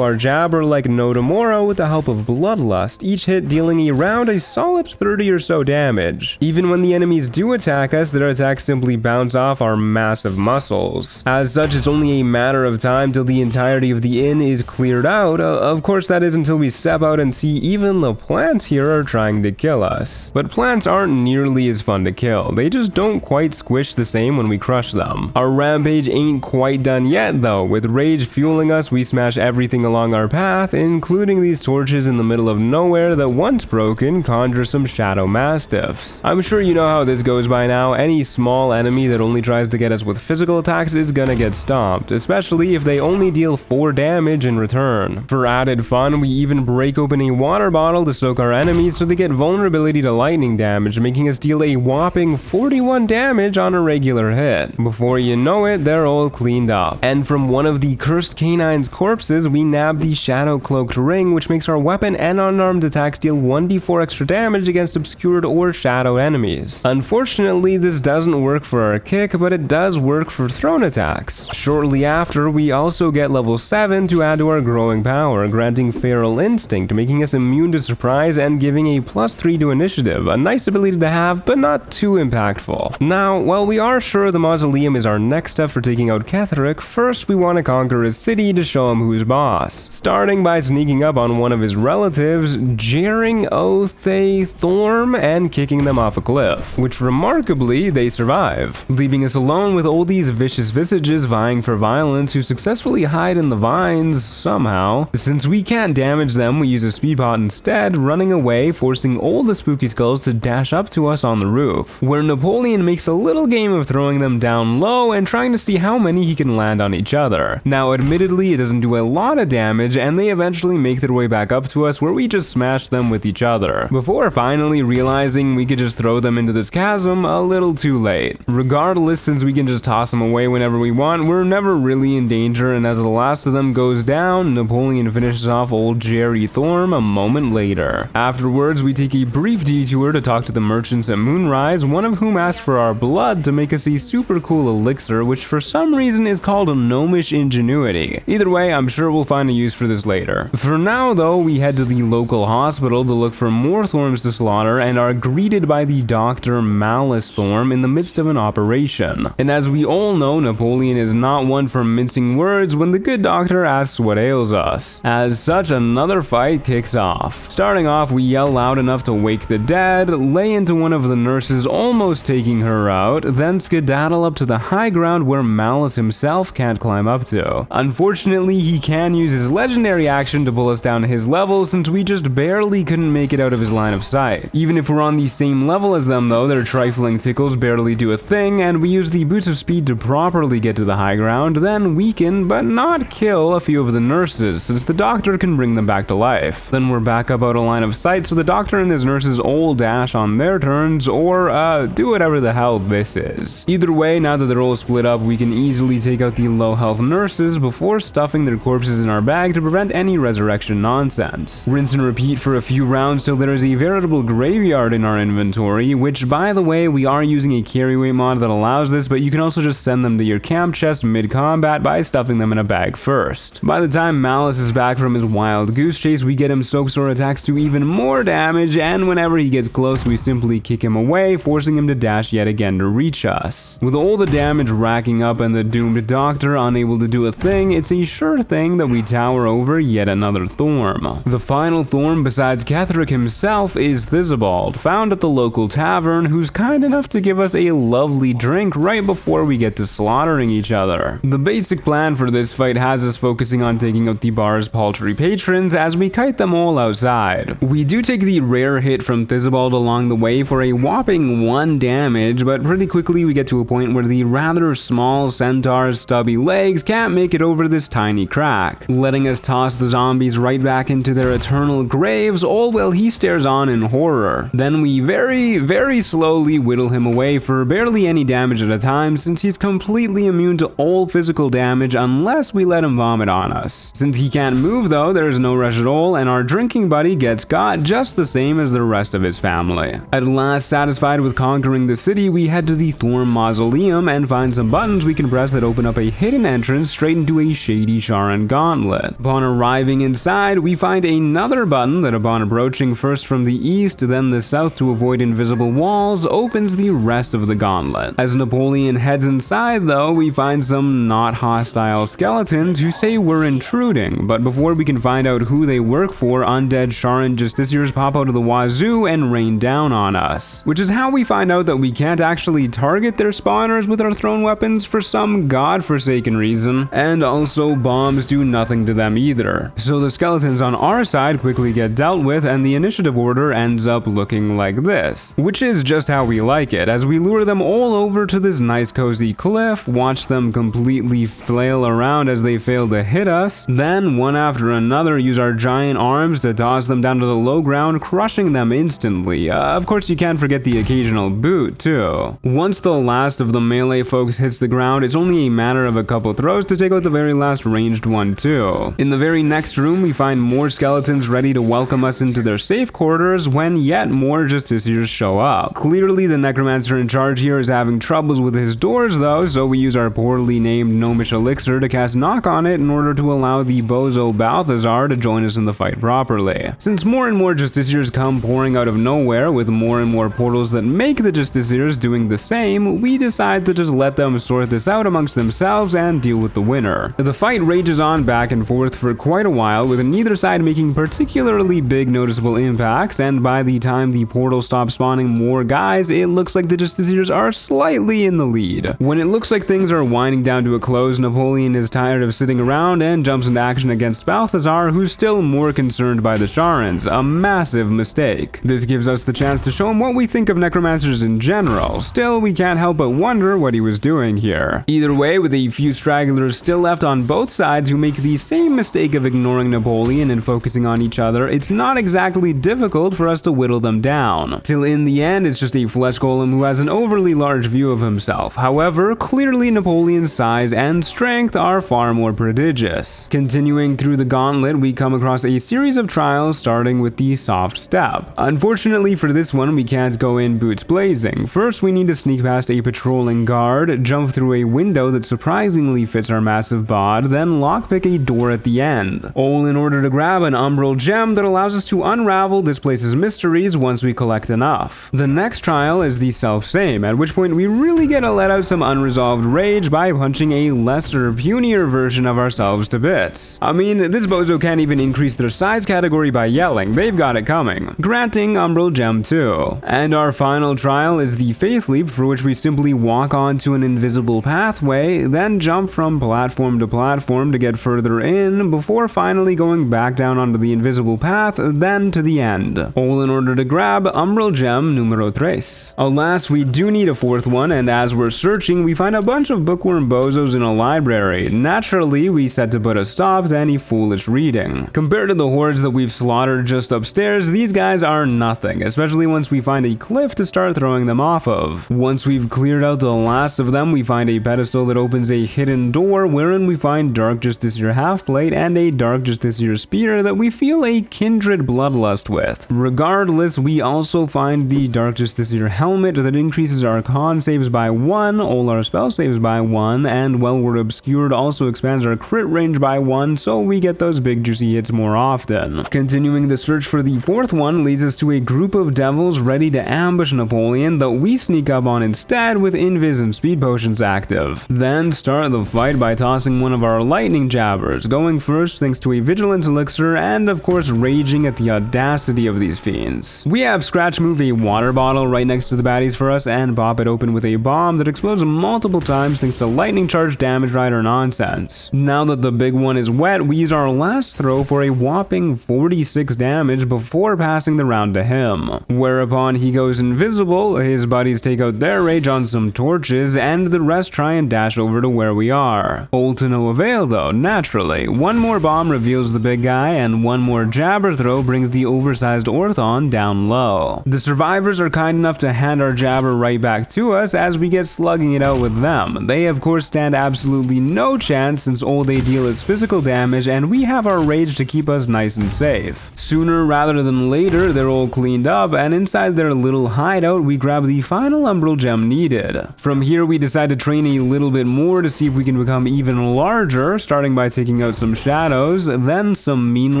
our jabber like no tomorrow with the help of Bloodlust, each hit dealing around a solid 30 or so damage. Even when the enemies do attack us, their attacks simply bounce off our massive muscles. As such, it's only a matter of time till the entirety of the inn is cleared out. Of course, that is until we step out and see even the plants here are trying to kill us. But plants aren't nearly as fun to kill. They just don't quite squish the same when we crush them. Our rampage ain't quite done yet though. With rage fueling us, we smash everything along our path, including these torches in the middle of nowhere that once broken conjure some shadow mastiffs. I'm sure you know how this goes by now. Any small enemy that only tries to get us with physical attacks is gonna get stomped, especially if they only deal 4 damage in return. For added fun, we even break open a water bottle to soak our enemies so they get vulnerability to lightning damage, making us deal a whopping 41 damage on a regular hit. Before you know it, they're all cleaned up. And from one of the cursed canine's corpses, we nab the shadow cloaked ring, which makes our weapon and unarmed attacks deal 1d4 extra damage against obscured or shadowed enemies. Unfortunately, this doesn't work for our kick, but it does work for thrown attacks. Shortly after, we also get at level 7 to add to our growing power, granting Feral Instinct, making us immune to surprise and giving a +3 to initiative, a nice ability to have, but not too impactful. Now, while we are sure the mausoleum is our next step for taking out Ketheric, first we want to conquer his city to show him who's boss. Starting by sneaking up on one of his relatives, jeering Othe Thorm, and kicking them off a cliff, which remarkably they survive, leaving us alone with all these vicious visages vying for violence who successfully hide in the vines somehow. Since we can't damage them, we use a speed pot instead, running away, forcing all the spooky skulls to dash up to us on the roof, where Napoleon makes a little game of throwing them down low and trying to see how many he can land on each other. Now admittedly it doesn't do a lot of damage, and they eventually make their way back up to us where we just smash them with each other, before finally realizing we could just throw them into this chasm a little too late. Regardless, since we can just toss them away whenever we want, we're never really in danger, and as the last of them goes down, Napoleon finishes off old Jerry Thorm a moment later. Afterwards, we take a brief detour to talk to the merchants at Moonrise, one of whom asked for our blood to make us a super cool elixir, which for some reason is called a Gnomish Ingenuity. Either way, I'm sure we'll find a use for this later. For now though, we head to the local hospital to look for more Thorms to slaughter and are greeted by the Dr. Malice Thorm in the midst of an operation. And as we all know, Napoleon is not one for mincing words when the good doctor asks what ails us. As such, another fight kicks off. Starting off, we yell loud enough to wake the dead, lay into one of the nurses almost taking her out, then skedaddle up to the high ground where Malice himself can't climb up to. Unfortunately, he can use his legendary action to pull us down to his level, since we just barely couldn't make it out of his line of sight. Even if we're on the same level as them though, their trifling tickles barely do a thing, and we use the boots of speed to properly get to the high ground, then weaken but not kill a few of the nurses, since the doctor can bring them back to life. Then we're back up out of line of sight, so the doctor and his nurses all dash on their turns, or do whatever the hell this is. Either way, now that they're all split up, we can easily take out the low health nurses before stuffing their corpses in our bag to prevent any resurrection nonsense. Rinse and repeat for a few rounds till there is a veritable graveyard in our inventory, which by the way, we are using a carry weight mod that allows this, but you can also just send them to your camp chest mid-combat by stuffing them in a bag first. By the time Malice is back from his wild goose chase, we get him soak sword attacks to even more damage, and whenever he gets close, we simply kick him away, forcing him to dash yet again to reach us. With all the damage racking up and the doomed doctor unable to do a thing, it's a sure thing that we tower over yet another Thorm. The final Thorm besides Ketheric himself is Thisbald, found at the local tavern, who's kind enough to give us a lovely drink right before we get to slaughtering each other. The basic plan for this fight has us focusing on taking out the bar's paltry patrons as we kite them all outside. We do take the rare hit from Thisbald along the way for a whopping 1 damage, but pretty quickly we get to a point where the rather small centaur's stubby legs can't make it over this tiny crack, letting us toss the zombies right back into their eternal graves, all while he stares on in horror. Then we very slowly whittle him away for barely any damage at a time, since he's completely immune to all physical damage unless we let him vomit on us. Since he can't move though, there's no rush at all, and our drinking buddy gets got just the same as the rest of his family. At last satisfied with conquering the city, we head to the Thorm Mausoleum and find some buttons we can press that open up a hidden entrance straight into a shady Sharan gauntlet. Upon arriving inside, we find another button that upon approaching first from the east, then the south to avoid invisible walls, opens the rest of the gauntlet. As Napoleon heads inside though, we find some not hostile skeletons who say we're intruding, but before we can find out who they work for, undead Sharan justiciars pop out of the wazoo and rain down on us. Which is how we find out that we can't actually target their spawners with our thrown weapons for some godforsaken reason, and also bombs do nothing to them either. So the skeletons on our side quickly get dealt with, and the initiative order ends up looking like this, which is just how we like it, as we lure them all over to this nice cozy cliff, watch them completely flail around as they fail to hit us, then one after another use our giant arms to toss them down to the low ground, crushing them instantly. Of course you can't forget the occasional boot too. Once the last of the melee folks hits the ground, it's only a matter of a couple throws to take out the very last ranged one too. In the very next room, we find more skeletons ready to welcome us into their safe quarters when yet more justiciars show up. Clearly the necromancer in charge here is having troubles with his doors though, so we use our poorly named gnomish elixir to cast knock on it in order to allow the bozo Balthazar to join us in the fight properly. Since more and more Justiciars come pouring out of nowhere with more and more portals that make the Justiciars doing the same, we decide to just let them sort this out amongst themselves and deal with the winner. The fight rages on back and forth for quite a while, with neither side making particularly big noticeable impacts, and by the time the portal stops spawning more guys, it looks like the Justiciars are slightly in the lead. When it looks like things are winding down to a close, Napoleon is tired of sitting around and jumps into action against Balthazar, who's still more concerned by the Sharans, a massive mistake. This gives us the chance to show him what we think of necromancers in general. Still, we can't help but wonder what he was doing here. Either way, with a few stragglers still left on both sides who make the same mistake of ignoring Napoleon and focusing on each other, it's not exactly difficult for us to whittle them down. Till in the end, it's just a flesh golem who has an overly large view of himself. However, clearly Napoleon's size and strength are far more prodigious. Continuing through the gauntlet, we come across a series of trials starting with the soft step. Unfortunately for this one, we can't go in boots blazing. First, we need to sneak past a patrolling guard, jump through a window that surprisingly fits our massive bod, then lockpick a door at the end. All in order to grab an umbral gem that allows us to unravel this place's mysteries once we collect enough. The next trial is the self-same, at which point we really get to let out some unresolved rage by punching a lesser, punier version of ourselves to bits. I mean, this bozo can't even increase their size category by yelling, they've got it coming. Granting umbral gem too. And our final trial is the faith leap, for which we simply walk onto an invisible pathway, then jump from platform to platform to get further in, before finally going back down onto the invisible path, then to the end. All in order to grab umbral gem numero 3. Alas, we do need a fourth one, and as we're searching, we find a bunch of bookworm bozos in a library. Naturally, we set to put a stop to any foolish reading. Compared to the hordes that we've slaughtered just upstairs, these guys are nothing, especially once we find a cliff to start throwing them off of. Once we've cleared out the last of them, we find a pedestal that opens a hidden door, wherein we find Dark Justiciar half-plate and a Dark Justiciar spear that we feel a kindred bloodlust with. Regardless, we also find the Dark Justiciar helmet that increases our con saves by 1, all our spell saves by 1, and while we're obscured also expands our crit range by 1, so we get those big juicy hits more often. Continuing the search for the fourth one leads us to a group of devils ready to ambush Napoleon that we sneak up on instead with invis and speed potions active. Then start the fight by tossing one of our lightning jabbers, going first thanks to a vigilance elixir and of course raging at the audacity of these fiends. We have Scratch move a water bottle right next to the baddies for us and pop it open with a bomb that explodes multiple times thanks to lightning charge damage rider nonsense. Now that the big one is wet, we use our last throw for a whopping 46 damage before passing the round to him. Whereupon he goes invisible, his buddies take out their rage on some torches, and the rest try and dash over to where we are. All to no avail though, naturally. One more bomb reveals the big guy, and one more jabber throw brings the oversized Orthon down low. The survivors are kind enough to hand our jabber right back to us as we get slugging it out with them. They of course stand absolutely no chance since all they deal is physical damage, and we have our rage to keep us nice and safe. Sooner rather than later, they're all cleaned up, and inside their little hideout, we grab the final umbral gem needed. From here, we decide to train a little bit more to see if we can become even larger, starting by taking out some shadows, then some mean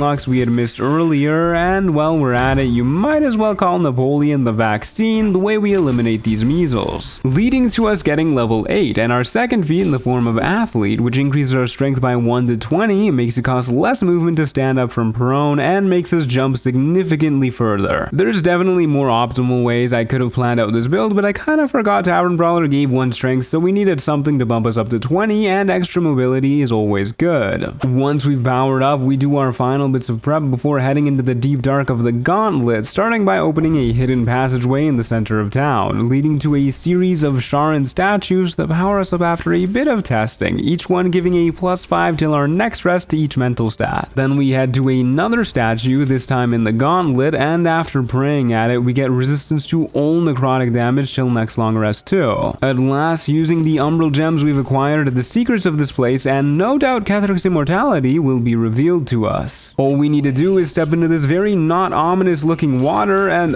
locks we had missed earlier, and while we're at it, you might as well call Napoleon the vaccine the way we eliminate these measles. Leading to us getting level 8, and our second feat in the form of athlete, which increases our strength by 1 to 20, makes it cost less movement to stand up from prone, and makes us jump significantly further. There's definitely more optimal ways I could have planned out this build, but I kinda forgot Tavern Brawler gave 1 strength, so we needed something to bump us up to 20, and extra mobility is always good. Once we've powered up, we do our final bits of prep before heading into the deep dark of the gauntlet, starting by opening a hidden passageway in the center of town, leading to a series of Sharan statues that power us up after a bit of testing, each one giving a +5 till our next rest to each mental stat. Then we head to another statue, this time in the gauntlet, and after praying at it, we get resistance to all necrotic damage till next long rest too. At last, using the umbral gems we've acquired, the secrets of this place, and no doubt Catheric's immortality, will be revealed to us. All we need to do is step into this very not ominous looking water, and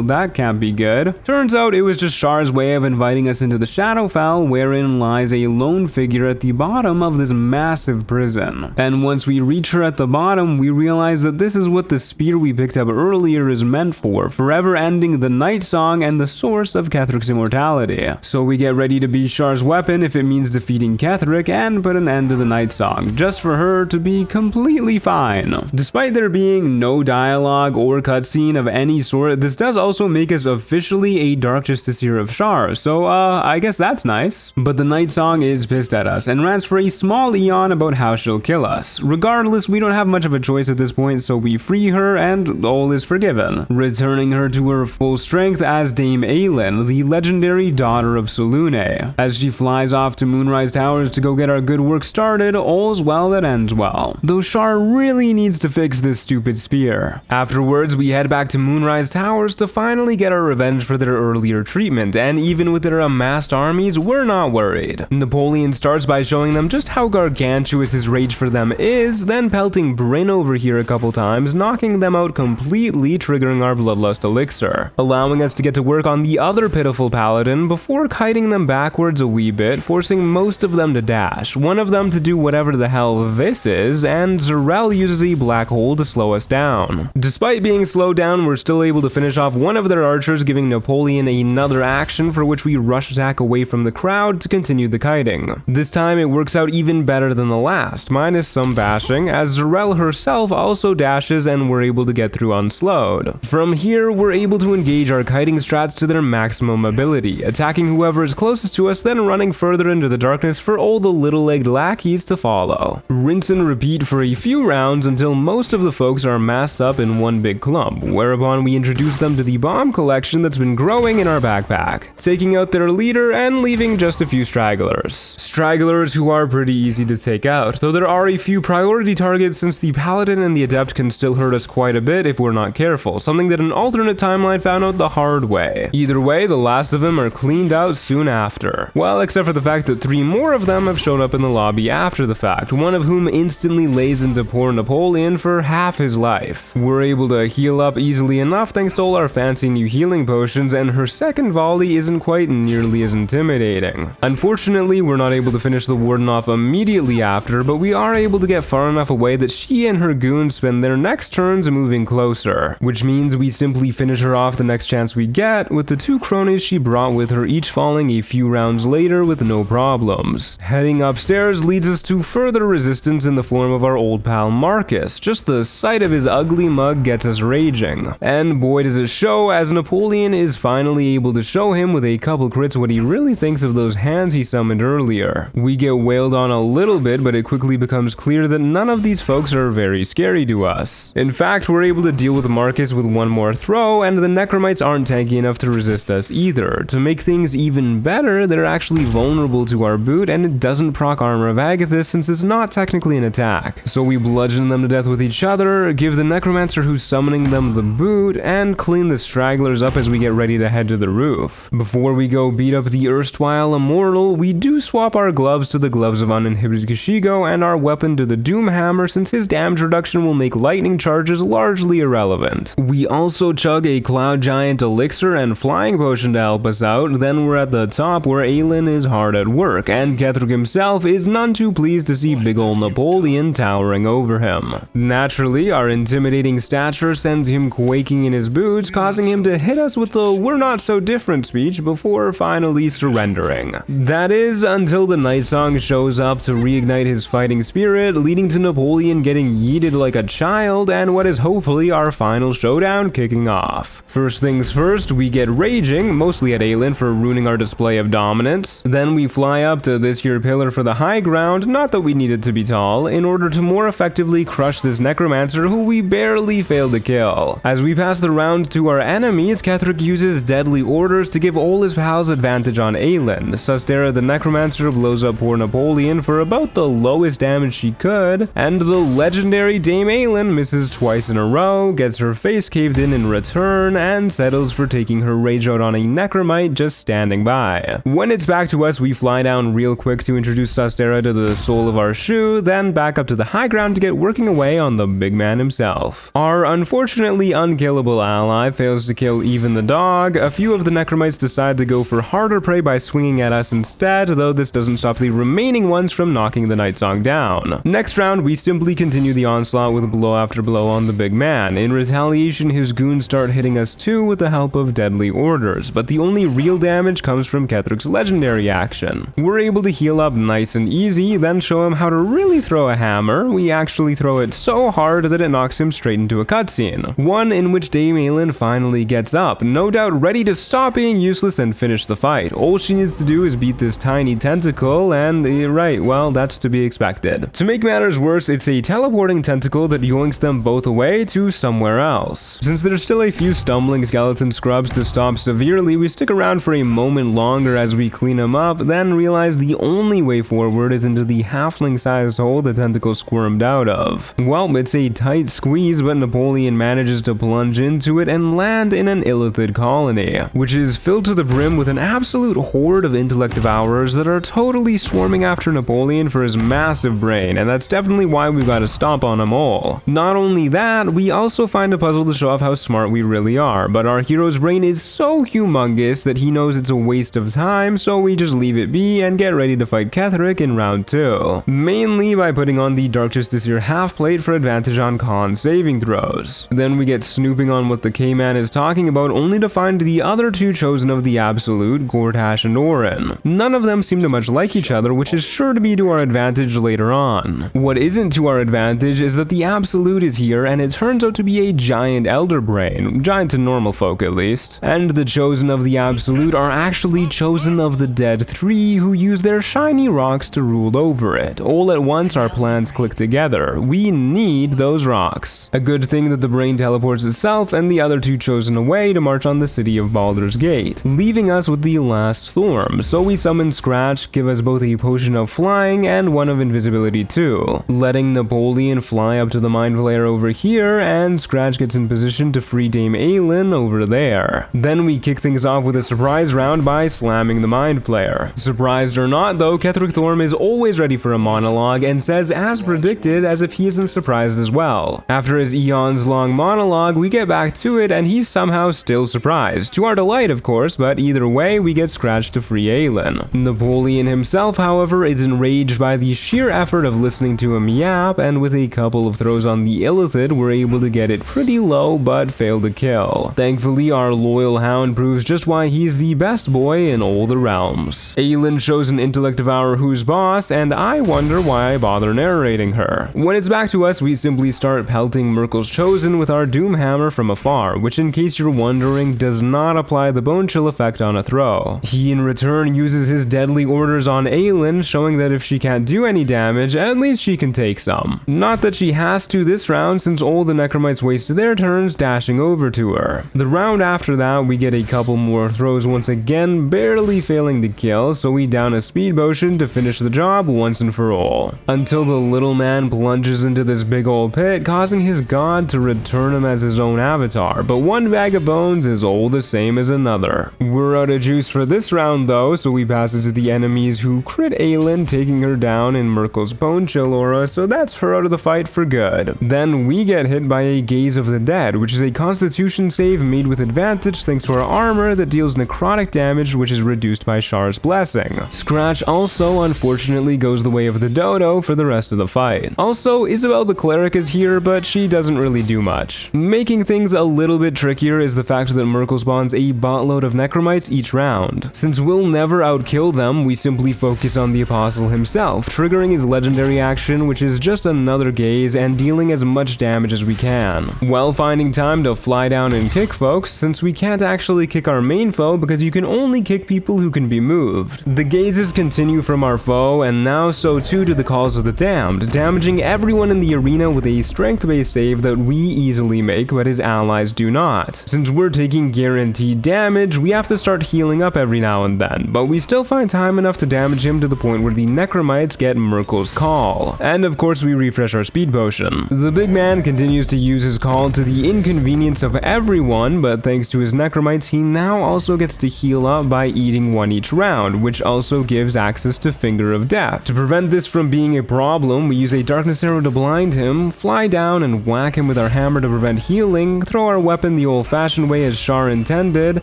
that can't be good. Turns out it was just Shar's way of inviting us into the Shadowfell, wherein lies a lone figure at the bottom bottom of this massive prison. And once we reach her at the bottom, we realize that this is what the spear we picked up earlier is meant for, forever ending the night song and the source of Kethric's immortality. So we get ready to be Shar's weapon if it means defeating Kethric and put an end to the night song, just for her to be completely fine. Despite there being no dialogue or cutscene of any sort, this does also make us officially a Dark Justiciar of Shar, so I guess that's nice. But the night song is pissed at us and rants for a small eon about how she'll kill us. Regardless, we don't have much of a choice at this point, so we free her and all is forgiven, returning her to her full strength as Dame Aelin, the legendary daughter of Selûne. As she flies off to Moonrise Towers to go get our good work started, all's well that ends well. Though Shar really needs to fix this stupid spear. Afterwards, we head back to Moonrise Towers to finally get our revenge for their earlier treatment, and even with their amassed armies, we're not worried. Napoleon starts by showing them just how gargantuous his rage for them is, then pelting Brynn over here a couple times, knocking them out completely, triggering our Bloodlust elixir, allowing us to get to work on the other pitiful paladin before kiting them backwards a wee bit, forcing most of them to dash, one of them to do whatever the hell this is, and Z'rell uses a black hole to slow us down. Despite being slowed down, we're still able to finish off one of their archers, giving Napoleon another action for which we rush attack away from the crowd to continue the kiting. This time it works out even better than the last, minus some bashing, as Z'rell herself also dashes and we're able to get through unslowed. From here, we're able to engage our kiting strats to their maximum ability, attacking whoever is closest to us, then running further into the darkness for all the little-legged lackeys to follow. Rinse and repeat for a few rounds until most of the folks are massed up in one big clump, whereupon we introduce them to the bomb collection that's been growing in our backpack, taking out their leader and leaving just a few stragglers. Stragglers who are pretty easy to take out, though there are a few priority targets since the paladin and the adept can still hurt us quite a bit if we're not careful, something that an alternate timeline found out the hard way. Either way, the last of them are cleaned out soon after. Well, except for the fact that 3 more of them have shown up in the lobby after the fact, one of whom instantly lays into poor Napoleon for half his life. We're able to heal up easily enough thanks to all our fancy new healing potions, and her second volley isn't quite nearly as intimidating. Unfortunately, we're not able to finish the warden off immediately after, but we are able to get far enough away that she and her goons spend their next turns moving closer, which means we simply finish her off the next chance we get, with the 2 cronies she brought with her each falling a few rounds later with no problems. Heading upstairs leads us to further resistance in the form of our old pal Marcus. Just the sight of his ugly mug gets us raging. And boy does it show, as Napoleon is finally able to show him with a couple crits what he really thinks of those hands he summoned earlier. We get wailed on a little bit, but it quickly becomes clear that none of these folks are very scary to us. In fact, we're able to deal with Marcus with one more throw, and the Necromites aren't tanky enough to resist us either. To make things even better, they're actually vulnerable to our boot, and it doesn't proc Armor of Agathis since it's not technically an attack. So we bludgeon them to death with each other, give the Necromancer who's summoning them the boot, and clean the stragglers up as we get ready to head to the roof. Before we go beat up the erstwhile Immortal, we do swap our gloves to the Gloves of Uninhibited Kashigo and our weapon to the Doom Hammer, since his damage reduction will make lightning charges largely irrelevant. We also chug a Cloud Giant elixir and flying potion to help us out, then we're at the top where Aelin is hard at work, and Kethric himself is none too pleased to see big ol' Napoleon towering over him. Naturally, our intimidating stature sends him quaking in his boots, causing him to hit us with the "we're not so different" speech before finally surrendering. That is, until the Night Song shows up to reignite his fighting spirit, leading to Napoleon getting yeeted like a child, and what is hopefully our final showdown kicking off. First things first, we get raging, mostly at Aelin for ruining our display of dominance. Then we fly up to this here pillar for the high ground, not that we need it to be tall, in order to more effectively crush this Necromancer who we barely failed to kill. As we pass the round to our enemies, Kethric uses Deadly Orders to give all his pals advantage on Aelin. Sustera the Necromancer blows up poor Napoleon for about the lowest damage she could, and the legendary Dame Aelin misses twice in a row, gets her face caved in return, and settles for taking her rage out on a Necromite just standing by. When it's back to us, we fly down real quick to introduce Sustera to the sole of our shoe, then back up to the high ground to get working away on the big man himself. Our unfortunately unkillable ally fails to kill even the dog. A few of the Necromites decide to go for harder prey by swinging at us instead, though this doesn't stop the remaining remaining ones from knocking the Night Song down. Next round, we simply continue the onslaught with blow after blow on the big man. In retaliation, his goons start hitting us too with the help of deadly orders, but the only real damage comes from Kethric's legendary action. We're able to heal up nice and easy, then show him how to really throw a hammer. We actually throw it so hard that it knocks him straight into a cutscene, one in which Dame Aylin finally gets up, no doubt ready to stop being useless and finish the fight. All she needs to do is beat this tiny tentacle, and right, well, that's to be expected. To make matters worse, it's a teleporting tentacle that yoinks them both away to somewhere else. Since there's still a few stumbling skeleton scrubs to stop severely, we stick around for a moment longer as we clean them up, then realize the only way forward is into the halfling-sized hole the tentacle squirmed out of. Well, it's a tight squeeze, but Napoleon manages to plunge into it and land in an illithid colony, which is filled to the brim with an absolute horde of intellect devourers that are totally swarming after Napoleon for his massive brain, and that's definitely why we've got to stomp on them all. Not only that, we also find a puzzle to show off how smart we really are, but our hero's brain is so humongous that he knows it's a waste of time, so we just leave it be and get ready to fight Ketheric in round 2. Mainly by putting on the Dark Justiciar half plate for advantage on con saving throws. Then we get snooping on what the K-Man is talking about, only to find the other two chosen of the Absolute, Gortash and Orin. None of them seem to much like each other, which is sure to be to our advantage later on. What isn't to our advantage is that the Absolute is here, and it turns out to be a giant elder brain, giant to normal folk at least. And the chosen of the Absolute are actually chosen of the dead 3 who use their shiny rocks to rule over it. All at once our plans click together. We need those rocks. A good thing that the brain teleports itself and the other two chosen away to march on the city of Baldur's Gate, leaving us with the last Thorm. So we summon Scratch, give us both a potion of flying and one of invisibility too, letting Napoleon fly up to the Mind Flayer over here, and Scratch gets in position to free Dame Aylin over there. Then we kick things off with a surprise round by slamming the Mind Flayer. Surprised or not though, Ketheric Thorm is always ready for a monologue and says as predicted, as if he isn't surprised as well. After his eons long monologue, we get back to it and he's somehow still surprised. To our delight of course, but either way we get Scratch to free Aylin. Napoleon himself however is enraged by the sheer effort of listening to him yap, and with a couple of throws on the Illithid we're able to get it pretty low but fail to kill. Thankfully our loyal hound proves just why he's the best boy in all the realms. Aylin shows an intellect devourer who's boss, and I wonder why I bother narrating her. When it's back to us, we simply start pelting Merkel's chosen with our Doom Hammer from afar, which in case you're wondering does not apply the bone chill effect on a throw. He in return uses his deadly orders on Aylin, showing that if she can't do any damage, at least she can take some. Not that she has to this round, since all the Necromites waste their turns dashing over to her. The round after that, we get a couple more throws once again, barely failing to kill, so we down a speed potion to finish the job once and for all. Until the little man plunges into this big old pit, causing his god to return him as his own avatar, but one bag of bones is all the same as another. We're out of juice for this round though, so we pass it to the enemies who crit Aylin, taking her down in Merkel's bone chill aura, so that's her out of the fight for good. Then we get hit by a Gaze of the Dead, which is a constitution save made with advantage thanks to our armor that deals necrotic damage, which is reduced by Shar's Blessing. Scratch also unfortunately goes the way of the dodo for the rest of the fight. Also, Isabel the cleric is here, but she doesn't really do much. Making things a little bit trickier is the fact that Merkel spawns a buttload of necromites each round. Since we'll never outkill them, we simply focus on the apostle himself, triggering his legendary action, which is just another gaze, and dealing as much damage as we can, while finding time to fly down and kick folks, since we can't actually kick our main foe because you can only kick people who can be moved. The gazes continue from our foe, and now so too do the calls of the damned, damaging everyone in the arena with a strength-based save that we easily make, but his allies do not. Since we're taking guaranteed damage, we have to start healing up every now and then, but we still find time enough to damage him to the point where the Necromites get Merkel's call. And of course we refresh our speed potion. The big man continues to use his call to the inconvenience of everyone, but thanks to his Necromites he now also gets to heal up by eating one each round, which also gives access to Finger of Death. To prevent this from being a problem, we use a darkness arrow to blind him, fly down and whack him with our hammer to prevent healing, throw our weapon the old-fashioned way as Shar intended,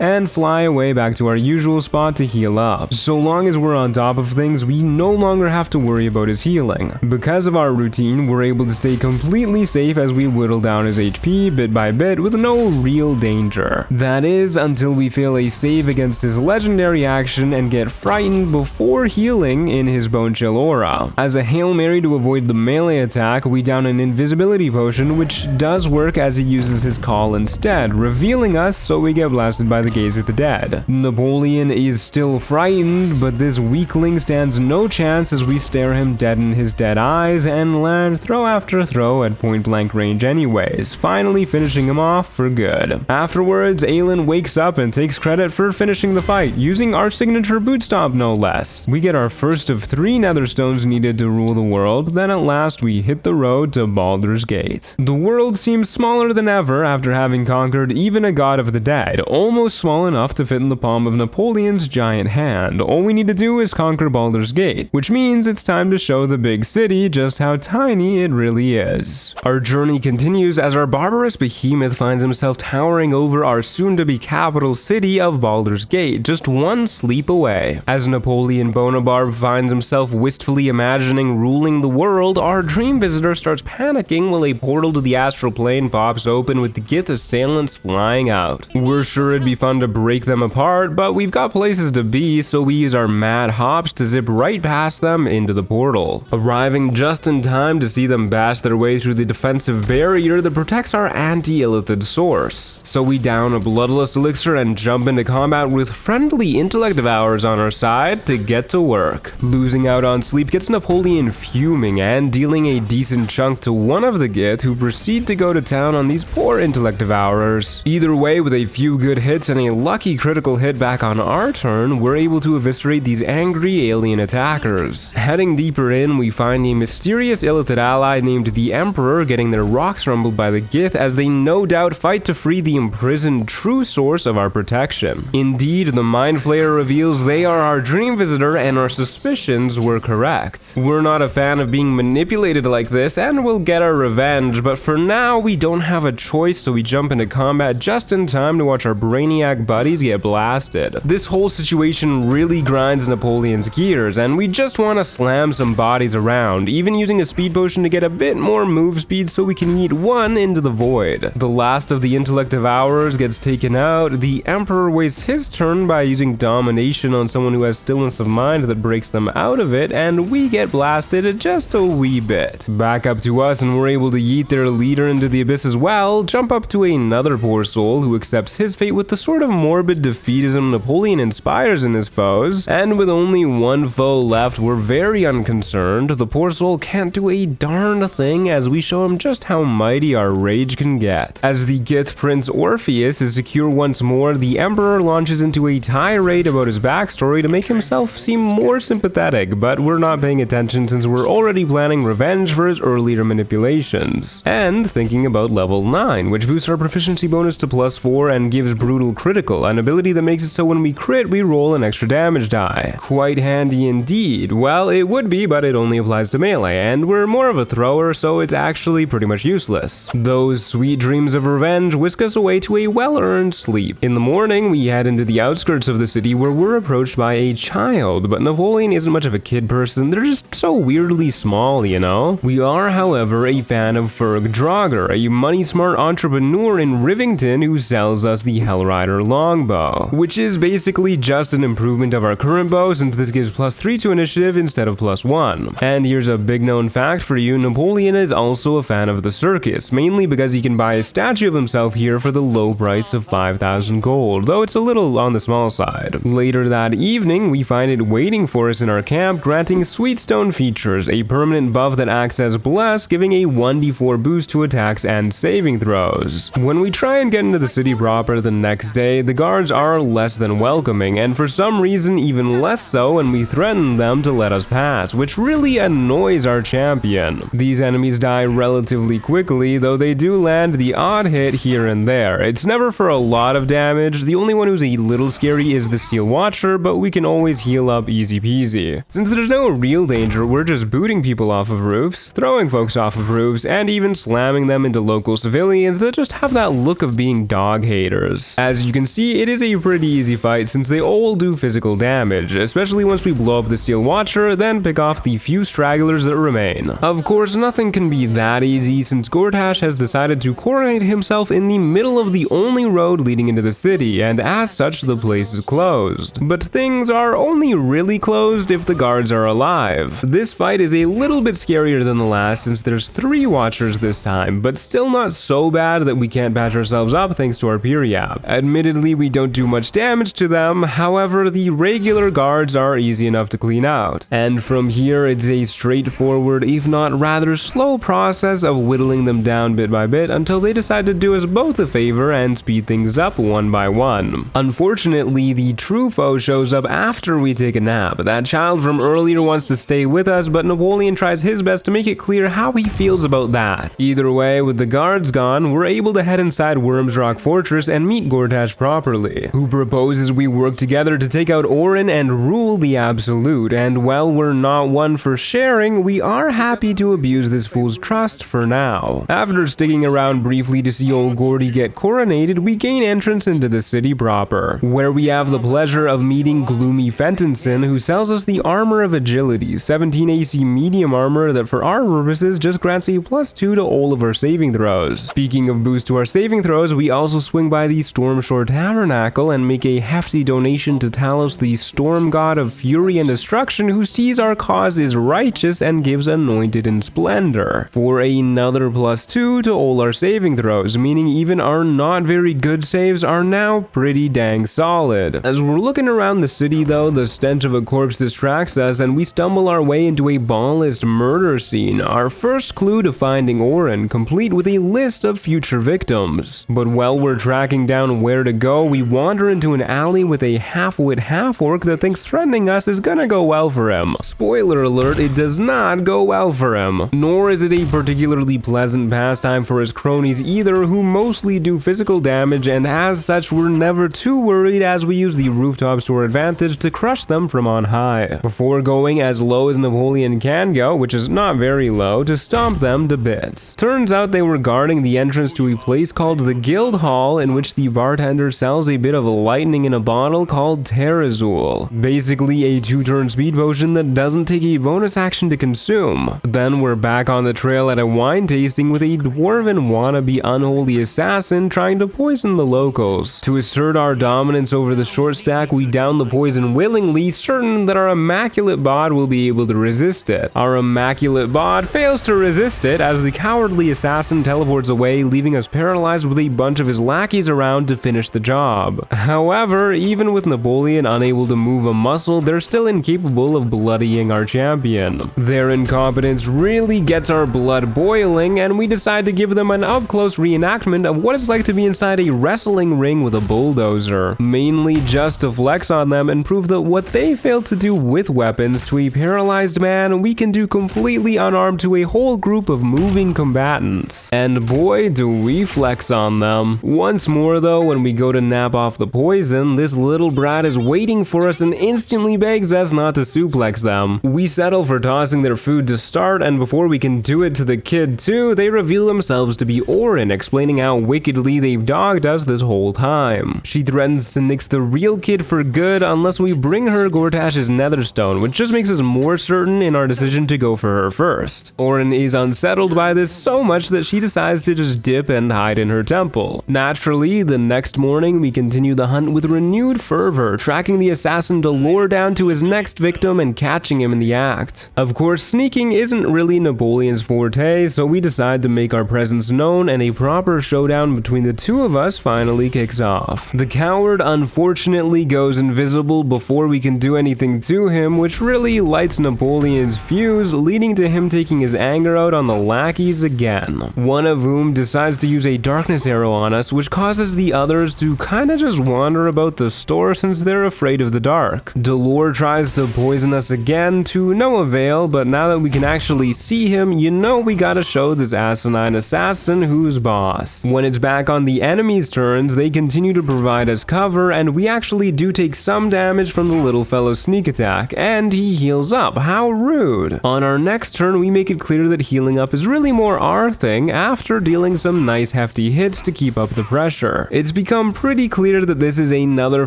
and fly away back to our usual spot to heal up. So long as we're on top of things, we no longer have to worry about his healing. Because of our routine, we're able to stay completely safe as we whittle down his HP bit by bit with no real danger. That is, until we fail a save against his legendary action and get frightened before healing in his Bone Chill aura. As a Hail Mary to avoid the melee attack, we down an invisibility potion, which does work as he uses his call instead, revealing us so we get blasted by the gaze of the dead. Napoleon is still frightened, but this weakling stands no chance as we stare him dead in his dead eyes and land throw after throw at point blank range anyways, finally finishing him off for good. Afterwards, Aelin wakes up and takes credit for finishing the fight, using our signature boot stomp no less. We get our first of 3 nether stones needed to rule the world, then at last we hit the road to Baldur's Gate. The world seems smaller than ever after having conquered even a god of the dead, almost small enough to fit in the palm of Napoleon's giant hand. All we need to do is conquer Baldur's Gate, which means it's time to show the big city just how tiny it really is. Our journey continues as our barbarous behemoth finds himself towering over our soon-to-be capital city of Baldur's Gate, just 1 sleep away. As Napoleon Bonaparte finds himself wistfully imagining ruling the world, our dream visitor starts panicking while a portal to the astral plane pops open with the Gith assailants flying out. We're sure it'd be fun to break them apart, but we've got places to be, so we use our mad hops to zip right past them into the portal, arriving just in time to see them bash their way through the defensive barrier that protects our anti-illithid source. So we down a bloodless elixir and jump into combat with friendly intellect devourers on our side to get to work. Losing out on sleep gets Napoleon fuming and dealing a decent chunk to one of the Gith, who proceed to go to town on these poor intellect devourers. Either way, with a few good hits and a lucky critical hit back on our turn, we're able to eviscerate these angry alien attackers. Heading deeper in, we find a mysterious illithid ally named the Emperor getting their rocks rumbled by the Gith as they no doubt fight to free the imprisoned true source of our protection. Indeed, the Mind Flayer reveals they are our dream visitor and our suspicions were correct. We're not a fan of being manipulated like this and we'll get our revenge, but for now we don't have a choice, so we jump into combat just in time to watch our brainiac buddies get blasted. This whole situation really grinds Napoleon's gears and we just want to slam some bodies around, even using a speed potion to get a bit more move speed so we can yeet 1 into the void. The last of the intellect devourers gets taken out. The Emperor wastes his turn by using domination on someone who has stillness of mind that breaks them out of it, and we get blasted just a wee bit. Back up to us and we're able to yeet their leader into the abyss as well, jump up to another poor soul who accepts his fate with the sort of morbid defeatism Napoleon inspires in his foes, and with only 1 foe left, we're very unconcerned. The poor soul can't do a darn thing as we show him just how mighty our rage can get. As the Gith Prince Orpheus is secure once more, the Emperor launches into a tirade about his backstory to make himself seem more sympathetic, but we're not paying attention since we're already planning revenge for his earlier manipulations. And thinking about level 9, which boosts our proficiency bonus to +4 and gives brutal critical, an ability that makes it so when we crit we roll an extra damage die. Quite handy indeed. Well, it would be, but it only applies to melee, and we're more of a thrower, so it's actually pretty much useless. Those sweet dreams of revenge whisk us away to a well-earned sleep. In the morning, we head into the outskirts of the city where we're approached by a child, but Napoleon isn't much of a kid person, they're just so weirdly small, you know? We are, however, a fan of Ferg Draugr, a money-smart entrepreneur in Rivington who sells us the Hellrider longbow, which is basically just an improvement of our current bow since this gives +3 to initiative instead of +1. And here's a big known fact for you, Napoleon is also a fan of the circus, mainly because he can buy a statue of himself here for the low price of 5,000 gold, though it's a little on the small side. Later that evening, we find it waiting for us in our camp, granting Sweetstone features, a permanent buff that acts as Bless, giving a 1d4 boost to attacks and saving throws. When we try and get into the city proper the next day, the guards are less than welcoming, and for some reason even less so when we threaten them to let us pass, which really annoys our champion. These enemies die relatively quickly, though they do land the odd hit here and there. It's never for a lot of damage, the only one who's a little scary is the Steel Watcher, but we can always heal up easy peasy. Since there's no real danger, we're just booting people off of roofs, throwing folks off of roofs, and even slamming them into local civilians that just have that look of being dog haters. As you can see, it is a pretty easy fight since they all do physical damage, especially once we blow blow up the Steel Watcher, then pick off the few stragglers that remain. Of course, nothing can be that easy since Gortash has decided to coronate himself in the middle of the only road leading into the city, and as such the place is closed. But things are only really closed if the guards are alive. This fight is a little bit scarier than the last since there's 3 Watchers this time, but still not so bad that we can't patch ourselves up thanks to our Periap. Admittedly, we don't do much damage to them, however the regular guards are easy enough to clean out. And from here it's a straightforward, if not rather slow process of whittling them down bit by bit until they decide to do us both a favor and speed things up one by one. Unfortunately, the true foe shows up after we take a nap. That child from earlier wants to stay with us, but Napoleon tries his best to make it clear how he feels about that. Either way, with the guards gone, we're able to head inside Worm's Rock Fortress and meet Gortash properly, who proposes we work together to take out Orin and rule the Absolute, and while we're not one for sharing, we are happy to abuse this fool's trust for now. After sticking around briefly to see old Gordy get coronated, we gain entrance into the city proper, where we have the pleasure of meeting Gloomy Fentonson, who sells us the Armor of Agility, 17 AC medium armor that for our purposes just grants a +2 to all of our saving throws. Speaking of boost to our saving throws, we also swing by the Stormshore Tabernacle and make a hefty donation to Talos, the storm god of fury and destruction, who sees our cause is righteous and gives Anointed in Splendor for another +2 to all our saving throws, meaning even our not very good saves are now pretty dang solid. As we're looking around the city though, the stench of a corpse distracts us and we stumble our way into a ballist murder scene, our first clue to finding Orin, complete with a list of future victims. But while we're tracking down where to go, we wander into an alley with a half-wit half-orc that thinks threatening us is gonna go well for him. Spoiler alert, it does not go well for him. Nor is it a particularly pleasant pastime for his cronies either, who mostly do physical damage, and as such we're never too worried as we use the rooftops to our advantage to crush them from on high, before going as low as Napoleon can go, which is not very low, to stomp them to bits. Turns out they were guarding the entrance to a place called the Guild Hall, in which the bartender sells a bit of lightning in a bottle called Terrazul, basically a 2-turn speed potion that doesn't take a bonus action to consume. Then we're back on the trail at a wine tasting with a dwarven wannabe unholy assassin trying to poison the locals. To assert our dominance over the short stack, we down the poison willingly, certain that our immaculate bod will be able to resist it. Our immaculate bod fails to resist it as the cowardly assassin teleports away, leaving us paralyzed with a bunch of his lackeys around to finish the job. However, even with Napoleon unable to move a muscle, they're still incapable of bloodying our champion. Their incompetence really gets our blood boiling, and we decide to give them an up-close reenactment of what it's like to be inside a wrestling ring with a bulldozer, mainly just to flex on them and prove that what they failed to do with weapons to a paralyzed man, we can do completely unarmed to a whole group of moving combatants. And boy, do we flex on them. Once more though, when we go to nap off the poison, this little brat is waiting for us and instantly begs us not to suplex them. We settle for tossing their food to start, and before we can do it to the kid too, they reveal themselves to be Orin, explaining how wickedly they've dogged us this whole time. She threatens to nix the real kid for good unless we bring her Gortash's netherstone, which just makes us more certain in our decision to go for her first. Orin is unsettled by this so much that she decides to just dip and hide in her temple. Naturally, the next morning we continue the hunt with renewed fervor, tracking the assassin to lure down to his next victim and catching him in the act. Of course, sneaking isn't really Napoleon's forte, so we decide to make our presence known, and a proper showdown between the two of us finally kicks off. The coward unfortunately goes invisible before we can do anything to him, which really lights Napoleon's fuse, leading to him taking his anger out on the lackeys again, one of whom decides to use a darkness arrow on us, which causes the others to kinda just wander about the store since they're afraid of the dark. Delore tries to poison us again to no avail, but now that we can actually see him, you know we gotta show this asinine assassin who's boss. When it's back on the enemy's turns, they continue to provide us cover, and we actually do take some damage from the little fellow's sneak attack, and he heals up. How rude. On our next turn, we make it clear that healing up is really more our thing after dealing some nice hefty hits to keep up the pressure. It's become pretty clear that this is another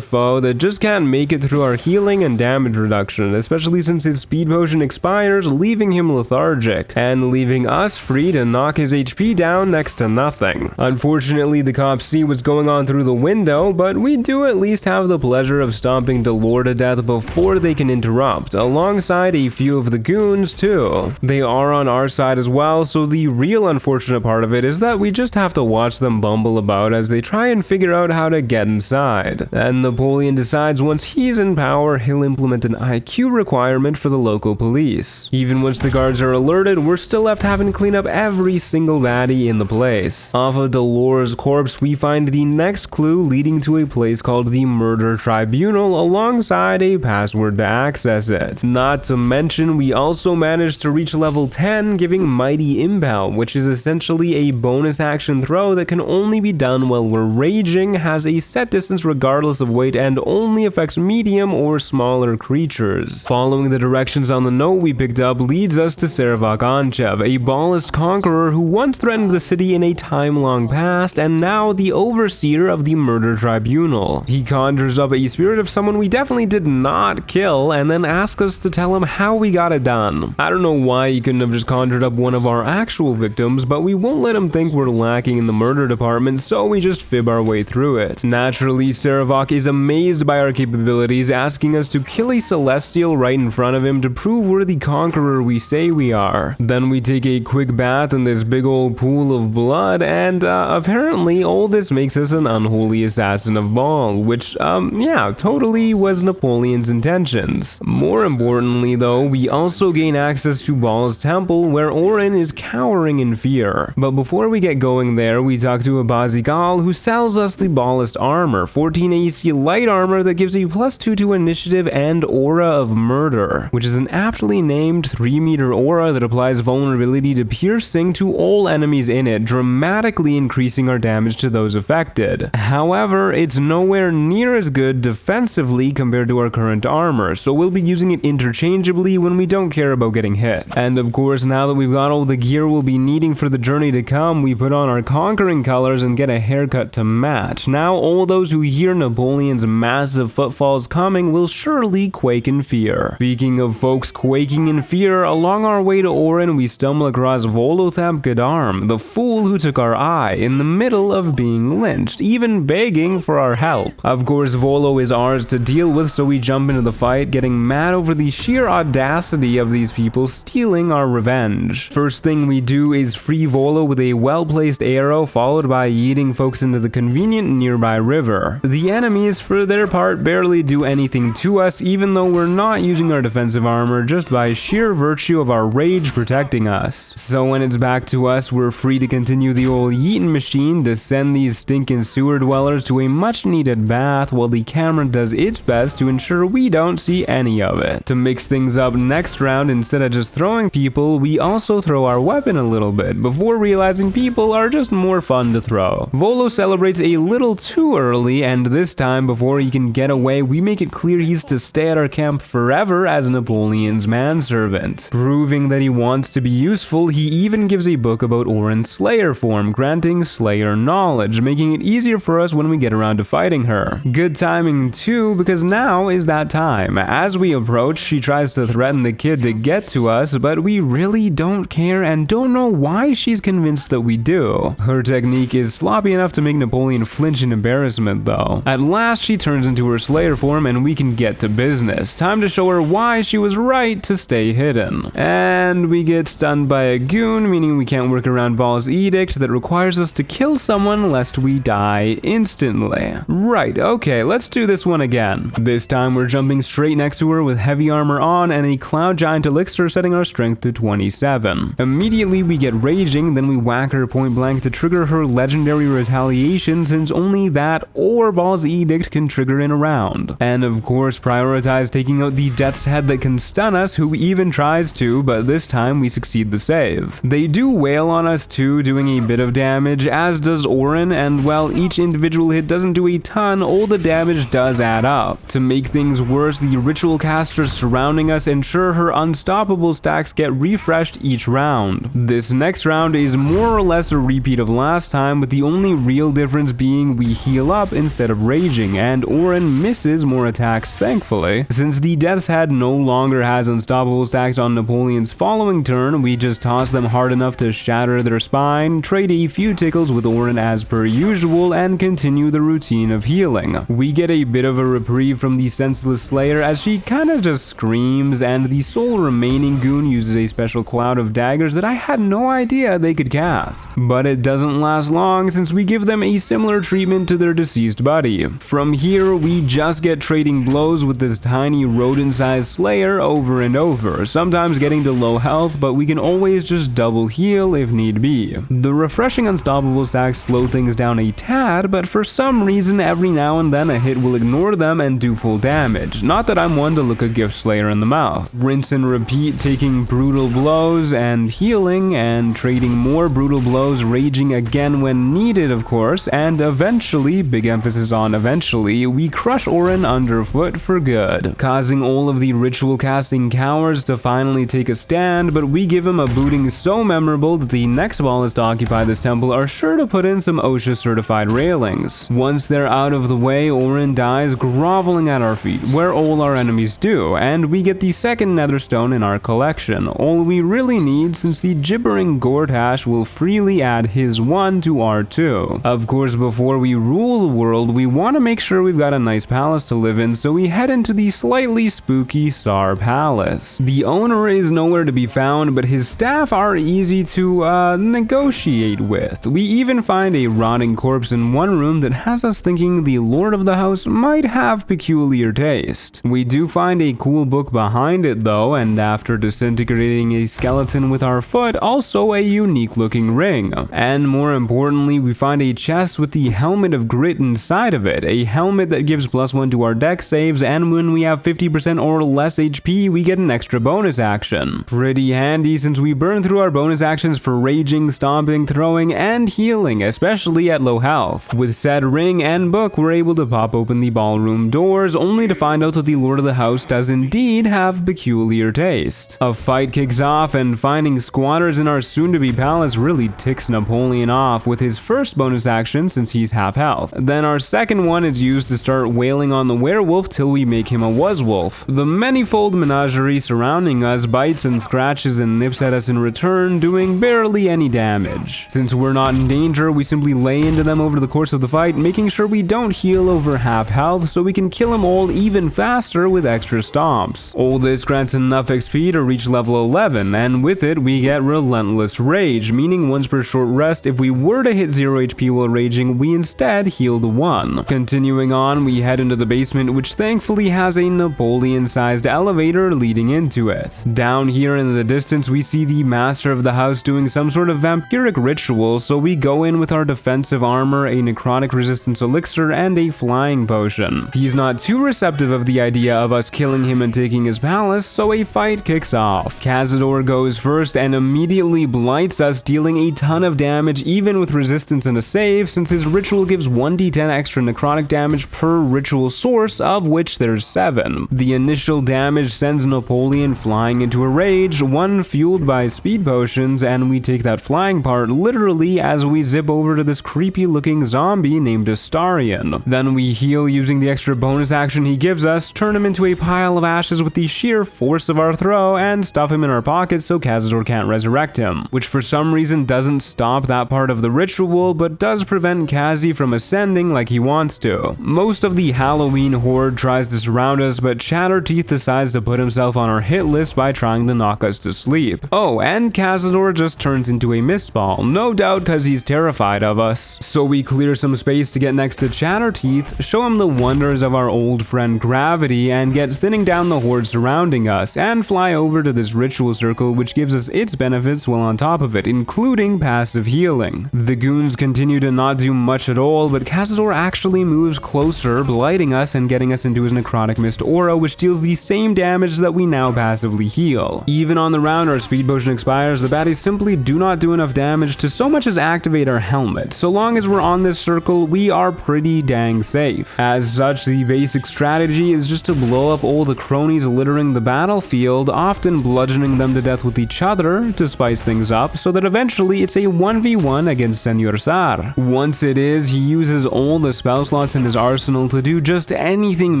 foe that just can't make it through our healing and damage reduction, especially since his speed potion expires, leaving him lethargic, and leaving us free to knock his HP down next to nothing. Unfortunately, the cops see what's going on through the window, but we do at least have the pleasure of stomping Baldur to death before they can interrupt, alongside a few of the goons too. They are on our side as well, so the real unfortunate part of it is that we just have to watch them bumble about as they try and figure out how to get inside. And Napoleon decides once he's in power, he'll implement an IQ requirement for the local police. Even once the guards are alerted, we're still left having to clean up every single baddie in the place. Off of Baltur's corpse, we find the next clue leading to a place called the Murder Tribunal alongside a password to access it. Not to mention, we also managed to reach level 10, giving Mighty Impel, which is essentially a bonus action throw that can only be done while we're raging, has a set distance regardless of weight, and only affects medium or smaller creatures. Following the directions on the note we picked up leads us to Servak Anchev, a Ballist conqueror who once threatened the city in a time-long past and now the overseer of the Murder Tribunal. He conjures up a spirit of someone we definitely did not kill and then asks us to tell him how we got it done. I don't know why he couldn't have just conjured up one of our actual victims, but we won't let him think we're lacking in the murder department, so we just fib our way through it. Naturally, Servak is amazed by our capabilities, asking us to kill a celestial right in front of him to prove we're the conqueror we say we are. Then we take a quick bath in this big old pool of blood, and apparently all this makes us an unholy assassin of Baal, which, yeah, totally was Napoleon's intentions. More importantly though, we also gain access to Baal's temple, where Orin is cowering in fear. But before we get going there, we talk to Abazikal, who sells us the Ballist armor, 14 AC light armor that gives a +2 to initiative and aura of murder, which is an aptly named 3-meter aura that applies vulnerability to piercing to all enemies in it, dramatically increasing our damage to those affected. However, it's nowhere near as good defensively compared to our current armor, so we'll be using it interchangeably when we don't care about getting hit. And of course, now that we've got all the gear we'll be needing for the journey to come, we put on our conquering colors and get a haircut to match. Now all those who hear Napoleon's massive footfalls coming will surely quake in fear. Speaking of folks quaking in fear, along our way to Orin we stumble across Volothap Gadarm, the fool who took our eye, in the middle of being lynched, even begging for our help. Of course, Volo is ours to deal with, so we jump into the fight, getting mad over the sheer audacity of these people stealing our revenge. First thing we do is free Volo with a well-placed arrow, followed by yeeting folks into the convenient nearby river. The enemies, for their part, barely do anything to us, even though we're not using our defensive armor, just by sheer virtue of our rage protecting us. So when it's back to us, we're free to continue the old yeetin' machine to send these stinking sewer dwellers to a much needed bath, while the camera does its best to ensure we don't see any of it. To mix things up next round, instead of just throwing people, we also throw our weapon a little bit, before realizing people are just more fun to throw. Volo celebrates a little too early, and this time, before he can get away, we make it clear he's to stay at our camp forever as Napoleon's manservant. Proving that he wants to be useful, he even gives a book about Orin's Slayer form, granting Slayer knowledge, making it easier for us when we get around to fighting her. Good timing too, because now is that time. As we approach, she tries to threaten the kid to get to us, but we really don't care and don't know why she's convinced that we do. Her technique is sloppy enough to make Napoleon flinch in embarrassment though. At last she turns into her Slayer form and we can get to business. Time to show her why she was right to stay hidden. And we get stunned by a goon, meaning we can't work around Baal's edict that requires us to kill someone lest we die instantly. Right, okay, let's do this one again. This time we're jumping straight next to her with heavy armor on and a Cloud Giant elixir, setting our strength to 27. Immediately we get raging, then we whack her point blank to trigger her legendary retaliation, since only that or Baal's edict can trigger in a round. And of course prioritize taking out the death's head that can stun us, who even tries to, but this time we succeed the save. They do wail on us too, doing a bit of damage, as does Orin, and while each individual hit doesn't do a ton, all the damage does add up. To make things worse, the ritual casters surrounding us ensure her unstoppable stacks get refreshed each round. This next round is more or less a repeat of last time, with the only real difference being we heal up instead of raging, and Orin misses more attacks thankfully. actually. Since the Death's Head no longer has unstoppable stacks on Napoleon's following turn, we just toss them hard enough to shatter their spine, trade a few tickles with Orin as per usual, and continue the routine of healing. We get a bit of a reprieve from the Senseless Slayer as she kinda just screams, and the sole remaining goon uses a special cloud of daggers that I had no idea they could cast. But it doesn't last long since we give them a similar treatment to their deceased buddy. From here, we just get trading blows with this tiny rodent-sized Slayer over and over, sometimes getting to low health, but we can always just double heal if need be. The refreshing unstoppable stacks slow things down a tad, but for some reason every now and then a hit will ignore them and do full damage. Not that I'm one to look a Gift Slayer in the mouth. Rinse and repeat, taking brutal blows and healing, and trading more brutal blows, raging again when needed of course, and eventually, big emphasis on eventually, we crush Orin underfoot for good, causing all of the ritual casting cowards to finally take a stand, but we give him a booting so memorable that the next ballists to occupy this temple are sure to put in some OSHA certified railings. Once they're out of the way, Orin dies groveling at our feet, where all our enemies do, and we get the second netherstone in our collection, all we really need since the gibbering Gortash will freely add his 1 to our 2. Of course, before we rule the world, we want to make sure we've got a nice palace to live in, so we head into the slightly spooky Sar Palace. The owner is nowhere to be found, but his staff are easy to negotiate with. We even find a rotting corpse in one room that has us thinking the lord of the house might have peculiar taste. We do find a cool book behind it though, and after disintegrating a skeleton with our foot, also a unique looking ring. And more importantly, we find a chest with the Helmet of Grit inside of it, a helmet that gives +1 to our dex saves, and when we have 50% or less HP, we get an extra bonus action. Pretty handy since we burn through our bonus actions for raging, stomping, throwing, and healing, especially at low health. With said ring and book, we're able to pop open the ballroom doors, only to find out that the lord of the house does indeed have peculiar taste. A fight kicks off, and finding squatters in our soon-to-be palace really ticks Napoleon off with his first bonus action since he's half health. Then our second one is used to start wailing on the werewolf till we make him a wuzzwolf. The manifold menagerie surrounding us bites and scratches and nips at us in return, doing barely any damage. Since we're not in danger, we simply lay into them over the course of the fight, making sure we don't heal over half health so we can kill them all even faster with extra stomps. All this grants enough XP to reach level 11, and with it we get Relentless Rage, meaning once per short rest, if we were to hit 0 HP while raging, we instead healed 1. Continuing on, we head into the basement, which thankfully has a Napoleon-sized elevator leading into it. Down here in the distance, we see the master of the house doing some sort of vampiric ritual, so we go in with our defensive armor, a necrotic resistance elixir, and a flying potion. He's not too receptive of the idea of us killing him and taking his palace, so a fight kicks off. Cazador goes first and immediately blights us, dealing a ton of damage even with resistance and a save, since his ritual gives 1d10 extra necrotic damage per ritual source, of which there's 7. The initial damage sends Napoleon flying into a rage, one fueled by speed potions, and we take that flying part literally as we zip over to this creepy looking zombie named Astarion. Then we heal using the extra bonus action he gives us, turn him into a pile of ashes with the sheer force of our throw, and stuff him in our pockets so Cazador can't resurrect him, which for some reason doesn't stop that part of the ritual, but does prevent Kazi from ascending like he wants to. Most of the Halloween horde tries to surround us, but Chatterteeth decides to put himself on our hit list by trying to knock us to sleep. Oh, and Cazador just turns into a mist ball, no doubt cause he's terrified of us. So we clear some space to get next to Chatterteeth, show him the wonders of our old friend Gravity, and get thinning down the horde surrounding us, and fly over to this ritual circle which gives us its benefits while on top of it, including passive healing. The goons continue to not do much at all, but Cazador actually moves closer, blighting us and getting us into his necrotic mist aura, which deals the same damage that we now passively heal. Even on the round our speed potion expires, the baddies simply do not do enough damage to so much as activate our helmet. So long as we're on this circle, we are pretty dang safe. As such, the basic strategy is just to blow up all the cronies littering the battlefield, often bludgeoning them to death with each other to spice things up, so that eventually it's a 1v1 against Senor Sar. Once it is, he uses all the spell slots in his arsenal to do just anything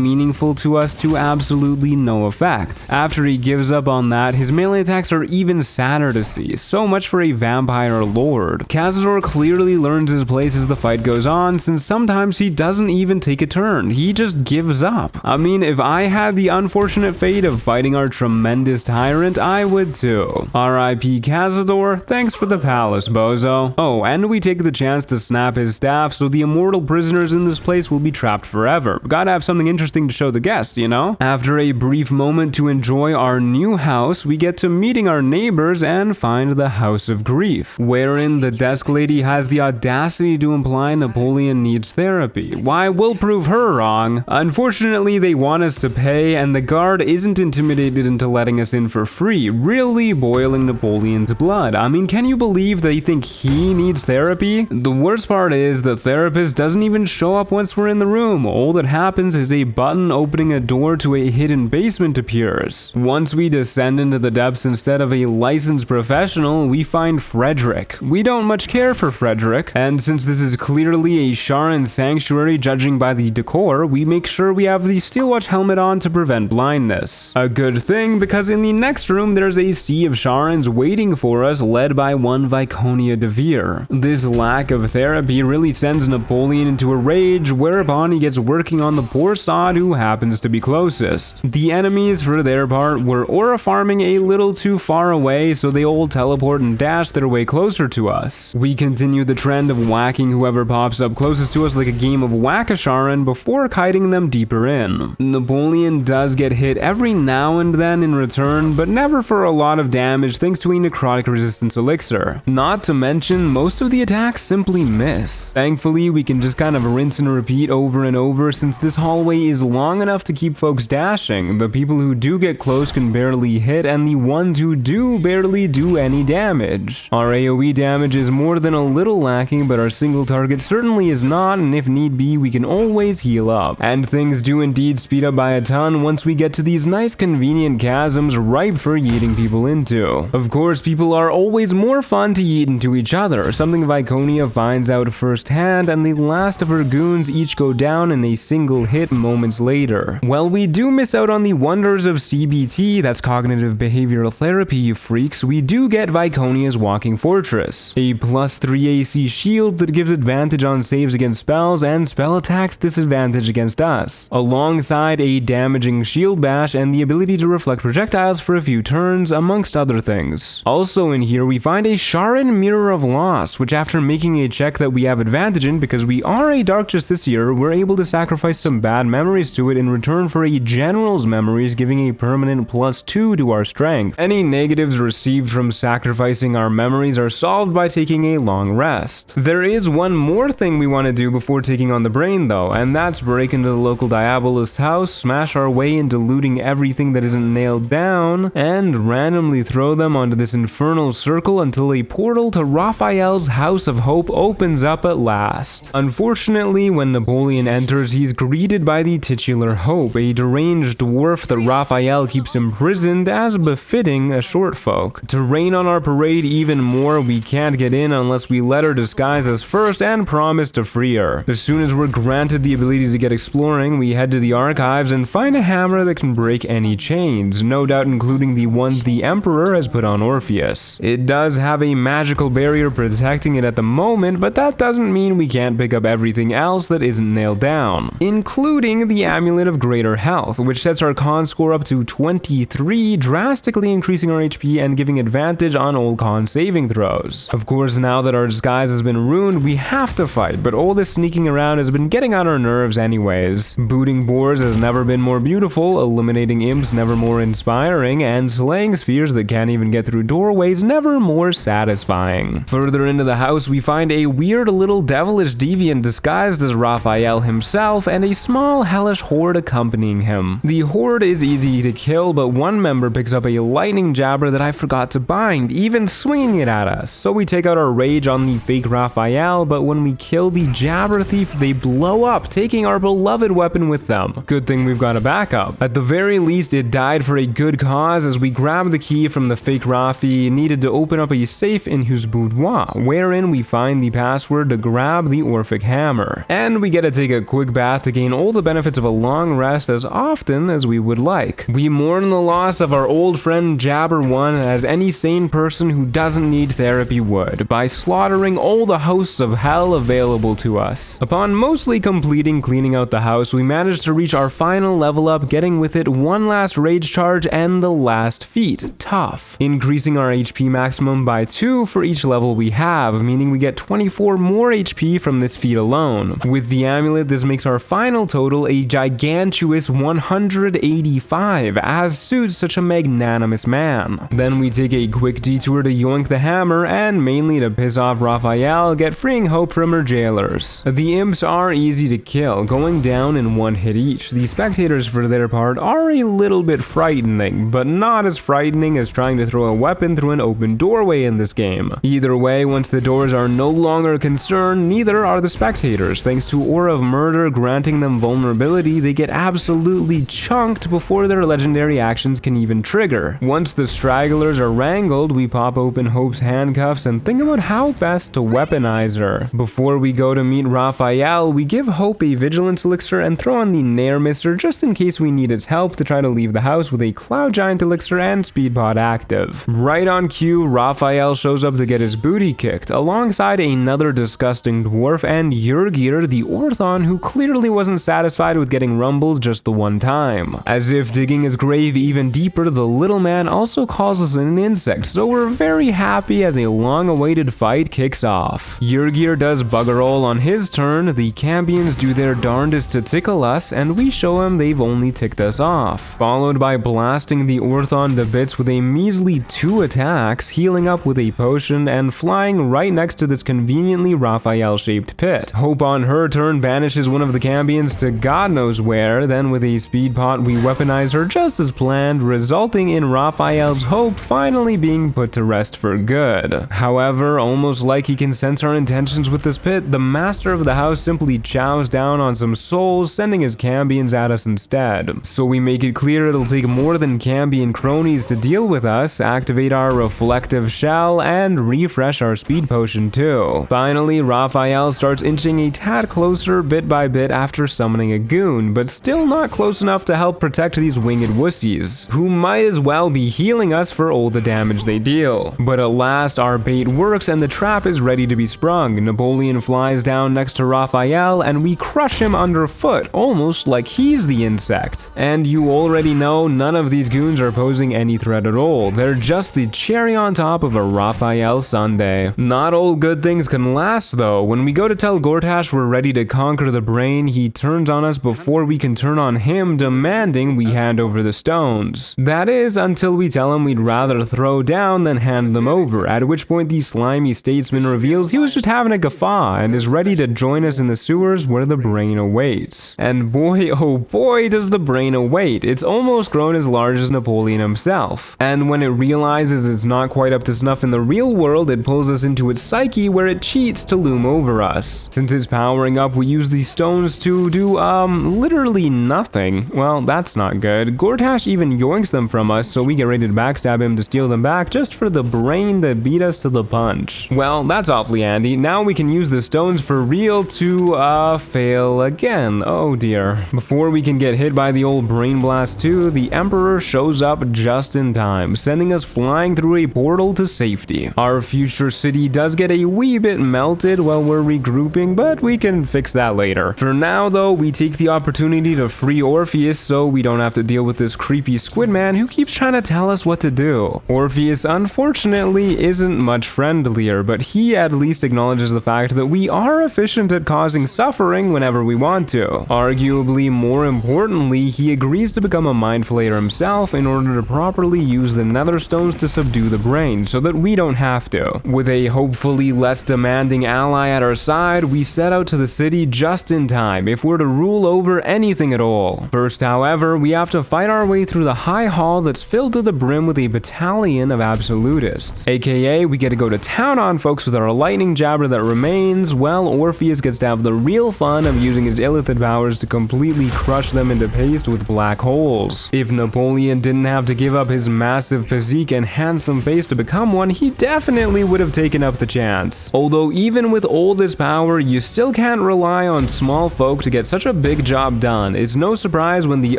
meaningful to to us to absolutely no effect. After he gives up on that, his melee attacks are even sadder to see. So much for a vampire lord. Cazador clearly learns his place as the fight goes on, since sometimes he doesn't even take a turn. He just gives up. I mean, if I had the unfortunate fate of fighting our tremendous tyrant, I would too. R.I.P. Cazador, thanks for the palace, bozo. Oh, and we take the chance to snap his staff so the immortal prisoners in this place will be trapped forever. Gotta have something interesting to show the guests, you know? After a brief moment to enjoy our new house, we get to meeting our neighbors and find the House of Grief, wherein the desk lady has the audacity to imply Napoleon needs therapy. Why, we'll prove her wrong. Unfortunately, they want us to pay, and the guard isn't intimidated into letting us in for free, really boiling Napoleon's blood. I mean, can you believe they think he needs therapy? The worst part is the therapist doesn't even show up once we're in the room. All that happens is a button opening a door to a hidden basement appears. Once we descend into the depths, instead of a licensed professional, we find Frederick. We don't much care for Frederick, and since this is clearly a Sharan sanctuary judging by the decor, we make sure we have the Steelwatch helmet on to prevent blindness. A good thing, because in the next room there's a sea of Sharans waiting for us, led by one Viconia DeVere. This lack of therapy really sends Napoleon into a rage, whereupon he gets working on the poor sod who happens to be closest. The enemies, for their part, were aura farming a little too far away, so they all teleport and dash their way closer to us. We continue the trend of whacking whoever pops up closest to us like a game of Whack-A-Sharan before kiting them deeper in. Napoleon does get hit every now and then in return, but never for a lot of damage thanks to a necrotic resistance elixir. Not to mention, most of the attacks simply miss. Thankfully, we can just kind of rinse and repeat over and over since this hallway is long enough to keep folks dashing. The people who do get close can barely hit, and the ones who do barely do any damage. Our AoE damage is more than a little lacking, but our single target certainly is not, and if need be, we can always heal up. And things do indeed speed up by a ton once we get to these nice convenient chasms ripe for yeeting people into. Of course, people are always more fun to yeet into each other, something Viconia finds out firsthand, and the last of her goons each go down in a single hit moments later. Well, we do miss out on the wonders of CBT, that's cognitive behavioral therapy, you freaks. We do get Viconia's Walking Fortress, a +3 AC shield that gives advantage on saves against spells and spell attacks disadvantage against us, alongside a damaging shield bash and the ability to reflect projectiles for a few turns, amongst other things. Also in here we find a Sharan Mirror of Loss, which after making a check that we have advantage in because we are a Dark Justiciar, we're able to sacrifice some bad memories to it in return for a General's memories, giving a permanent +2 to our strength. Any negatives received from sacrificing our memories are solved by taking a long rest. There is one more thing we want to do before taking on the brain though, and that's break into the local Diabolist's house, smash our way into looting everything that isn't nailed down, and randomly throw them onto this infernal circle until a portal to Raphael's House of Hope opens up at last. Unfortunately, when Napoleon enters, he's greeted by the titular Hope, a deranged dwarf that Raphael keeps imprisoned as befitting a short folk. To rain on our parade even more, we can't get in unless we let her disguise us first and promise to free her. As soon as we're granted the ability to get exploring, we head to the archives and find a hammer that can break any chains, no doubt including the ones the Emperor has put on Orpheus. It does have a magical barrier protecting it at the moment, but that doesn't mean we can't pick up everything else that isn't nailed down, including the Amulet of Greater Health, which sets our con score up to 23, drastically increasing our HP and giving advantage on all con saving throws. Of course, now that our disguise has been ruined, we have to fight, but all this sneaking around has been getting on our nerves anyways. Booting boars has never been more beautiful, eliminating imps never more inspiring, and slaying spheres that can't even get through doorways never more satisfying. Further into the house, we find a weird little devilish deviant disguised as Raphael himself and a small hellish horde accompanying him. The horde is easy to kill, but one member picks up a lightning jabber that I forgot to bind, even swinging it at us. So we take out our rage on the fake Raphael, but when we kill the jabber thief, they blow up, taking our beloved weapon with them. Good thing we've got a backup. At the very least, it died for a good cause as we grabbed the key from the fake Rafi needed to open up a safe in his boudoir, wherein we find the password to grab the Orphic hammer. And we get to take a quick bath to gain all the benefits of a long rest as often as we would like. We mourn the loss of our old friend Jabber 1 as any sane person who doesn't need therapy would, by slaughtering all the hosts of hell available to us. Upon mostly completing cleaning out the house, we managed to reach our final level up, getting with it one last rage charge and the last feat, Tough, increasing our HP maximum by 2 for each level we have, meaning we get 24 more HP from this feat alone. With the amulet, this makes our final total a gigantuous 185, as suits such a magnanimous man. Then we take a quick detour to yoink the hammer, and mainly to piss off Raphael, get freeing hope from her jailers. The imps are easy to kill, going down in one hit each. The spectators, for their part, are a little bit frightening, but not as frightening as trying to throw a weapon through an open doorway in this game. Either way, once the doors are no longer a concern, neither are the spectators. Thanks to Aura of Murder granting them vulnerability, they get absolutely chunked before their legendary actions can even trigger. Once the stragglers are wrangled, we pop open Hope's handcuffs and think about how best to weaponize her. Before we go to meet Raphael, we give Hope a vigilance elixir and throw on the Nair Mister just in case we need its help to try to leave the house with a Cloud Giant elixir and Speed Pod active. Right on cue, Raphael shows up to get his booty kicked, alongside another disgusting dwarf and Jurgir, the Orthon, who clearly wasn't satisfied with getting rumbled just the one time. As if digging his grave even deeper, the little man also calls us an insect, so we're very happy as a long-awaited fight kicks off. Jurgir does bugger all on his turn, the Cambions do their darndest to tickle us, and we show him they've only ticked us off. Followed by blasting the Orthon to bits with a measly 2 attacks, healing up with a potion, and flying right next to this conveniently Raphael-shaped pit. Hope on her turn banishes one of the Cambions to God knows where, then with a speed pot we weaponize her just as planned, resulting in Raphael's Hope finally being put to rest for good. However, almost like he can sense our intentions with this pit, the master of the house simply chows down on some souls, sending his Cambions at us instead. So we make it clear it'll take more than Cambion cronies to deal with us, activate our reflective shell, and refresh our speed potion too. Finally, Raphael starts inching a tad closer bit by bit after summoning a goon, but still not close enough to help protect these winged wussies, who might as well be healing us for all the damage they deal. But at last, our bait works and the trap is ready to be sprung. Napoleon flies down next to Raphael and we crush him underfoot, almost like he's the insect. And you already know none of these goons are posing any threat at all. They're just the cherry on top of a Raphael sundae. Not all good things can last though. When we go to tell Gortash we're ready to conquer the brain, he turns on us before we can turn on him, demanding we hand over the stones. That is, until we tell him we'd rather throw down than hand them over, at which point the slimy statesman reveals he was just having a guffaw and is ready to join us in the sewers where the brain awaits. And boy, oh boy, does the brain await. It's almost grown as large as Napoleon himself. And when it realizes it's not quite up to snuff in the real world, it pulls us into its psyche where it cheats to loom over us. Since it's powering up, we use these stones to do, literally nothing. Well, that's not good. Gortash even yoinks them from us, so we get ready to backstab him to steal them back just for the brain that beat us to the punch. Well, that's awfully handy. Now we can use the stones for real to, fail again. Oh dear. Before we can get hit by the old brain blast too, the Emperor shows up just in time, sending us flying through a portal to safety. Our future city does get a wee bit melted while we're regrouping, but we can fix that later. For now though, we take the opportunity to free Orpheus so we don't have to deal with this creepy squid man who keeps trying to tell us what to do. Orpheus unfortunately isn't much friendlier, but he at least acknowledges the fact that we are efficient at causing suffering whenever we want to. Arguably more importantly, he agrees to become a mind flayer himself in order to properly use the nether stones to subdue the brain so that we don't have to. With a hopefully less demanding ally at our side, we set out to the city just in time if we're to rule over anything at all. First, however, we have to fight our way through the high hall that's filled to the brim with a battalion of absolutists. AKA, we get to go to town on folks with our lightning jabber that remains, while Orpheus gets to have the real fun of using his illithid powers to completely crush them into paste with black holes. If Napoleon didn't have to give up his massive physique and handsome face to become one, he definitely would have taken up the chance. Although even with all this power, you still can't rely on small folk to get such a big job done, on. It's no surprise when the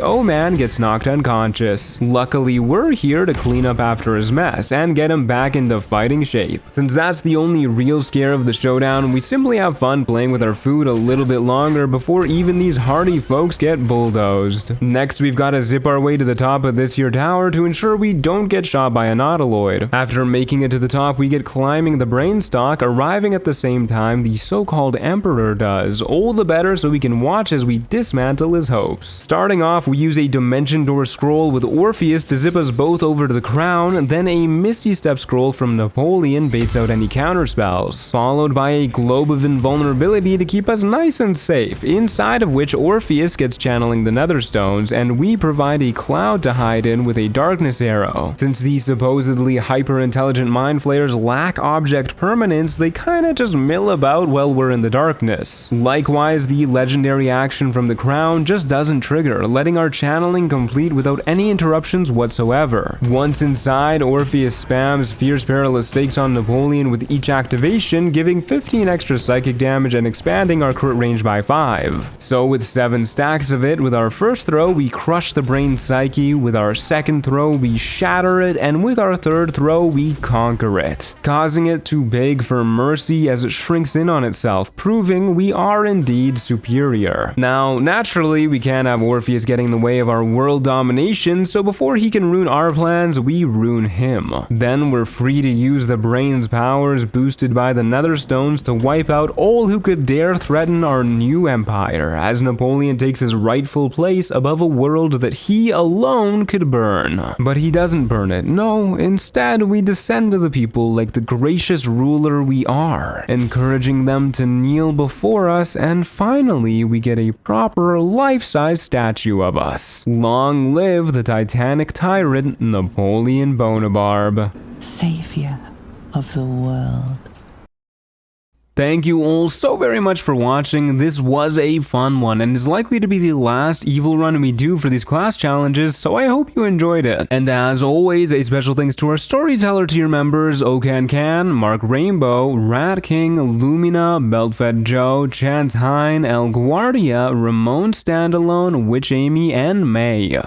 O-Man gets knocked unconscious. Luckily, we're here to clean up after his mess and get him back into fighting shape. Since that's the only real scare of the showdown, we simply have fun playing with our food a little bit longer before even these hardy folks get bulldozed. Next, we've got to zip our way to the top of this here tower to ensure we don't get shot by a nautiloid. After making it to the top, we get climbing the brainstalk, arriving at the same time the so-called Emperor does. All the better so we can watch as we dismantle his hopes. Starting off, we use a Dimension Door scroll with Orpheus to zip us both over to the crown, then a Misty Step scroll from Napoleon baits out any counterspells, followed by a Globe of Invulnerability to keep us nice and safe, inside of which Orpheus gets channeling the Netherstones, and we provide a cloud to hide in with a Darkness Arrow. Since these supposedly hyper-intelligent Mind Flayers lack object permanence, they kinda just mill about while we're in the darkness. Likewise, the legendary action from the crown just doesn't trigger, letting our channeling complete without any interruptions whatsoever. Once inside, Orpheus spams Fierce Perilous Stakes on Napoleon with each activation, giving 15 extra psychic damage and expanding our crit range by 5. So with 7 stacks of it, with our first throw we crush the brain psyche, with our second throw we shatter it, and with our third throw we conquer it, causing it to beg for mercy as it shrinks in on itself, proving we are indeed superior. Now, naturally, we can't have Orpheus getting in the way of our world domination, so before he can ruin our plans, we ruin him. Then we're free to use the brain's powers boosted by the Netherstones to wipe out all who could dare threaten our new empire, as Napoleon takes his rightful place above a world that he alone could burn. But he doesn't burn it, no, instead we descend to the people like the gracious ruler we are, encouraging them to kneel before us, and finally we get a proper life-size statue of us. Long live the Titanic tyrant Napoleon Bonaparte. Savior of the world. Thank you all so very much for watching. This was a fun one and is likely to be the last evil run we do for these class challenges, so I hope you enjoyed it. And as always, a special thanks to our storyteller tier members, Okan, Mark Rainbow, Rat King, Lumina, Beltfed Joe, Chance Hine, El Guardia, Ramon Standalone, Witch Amy, and May.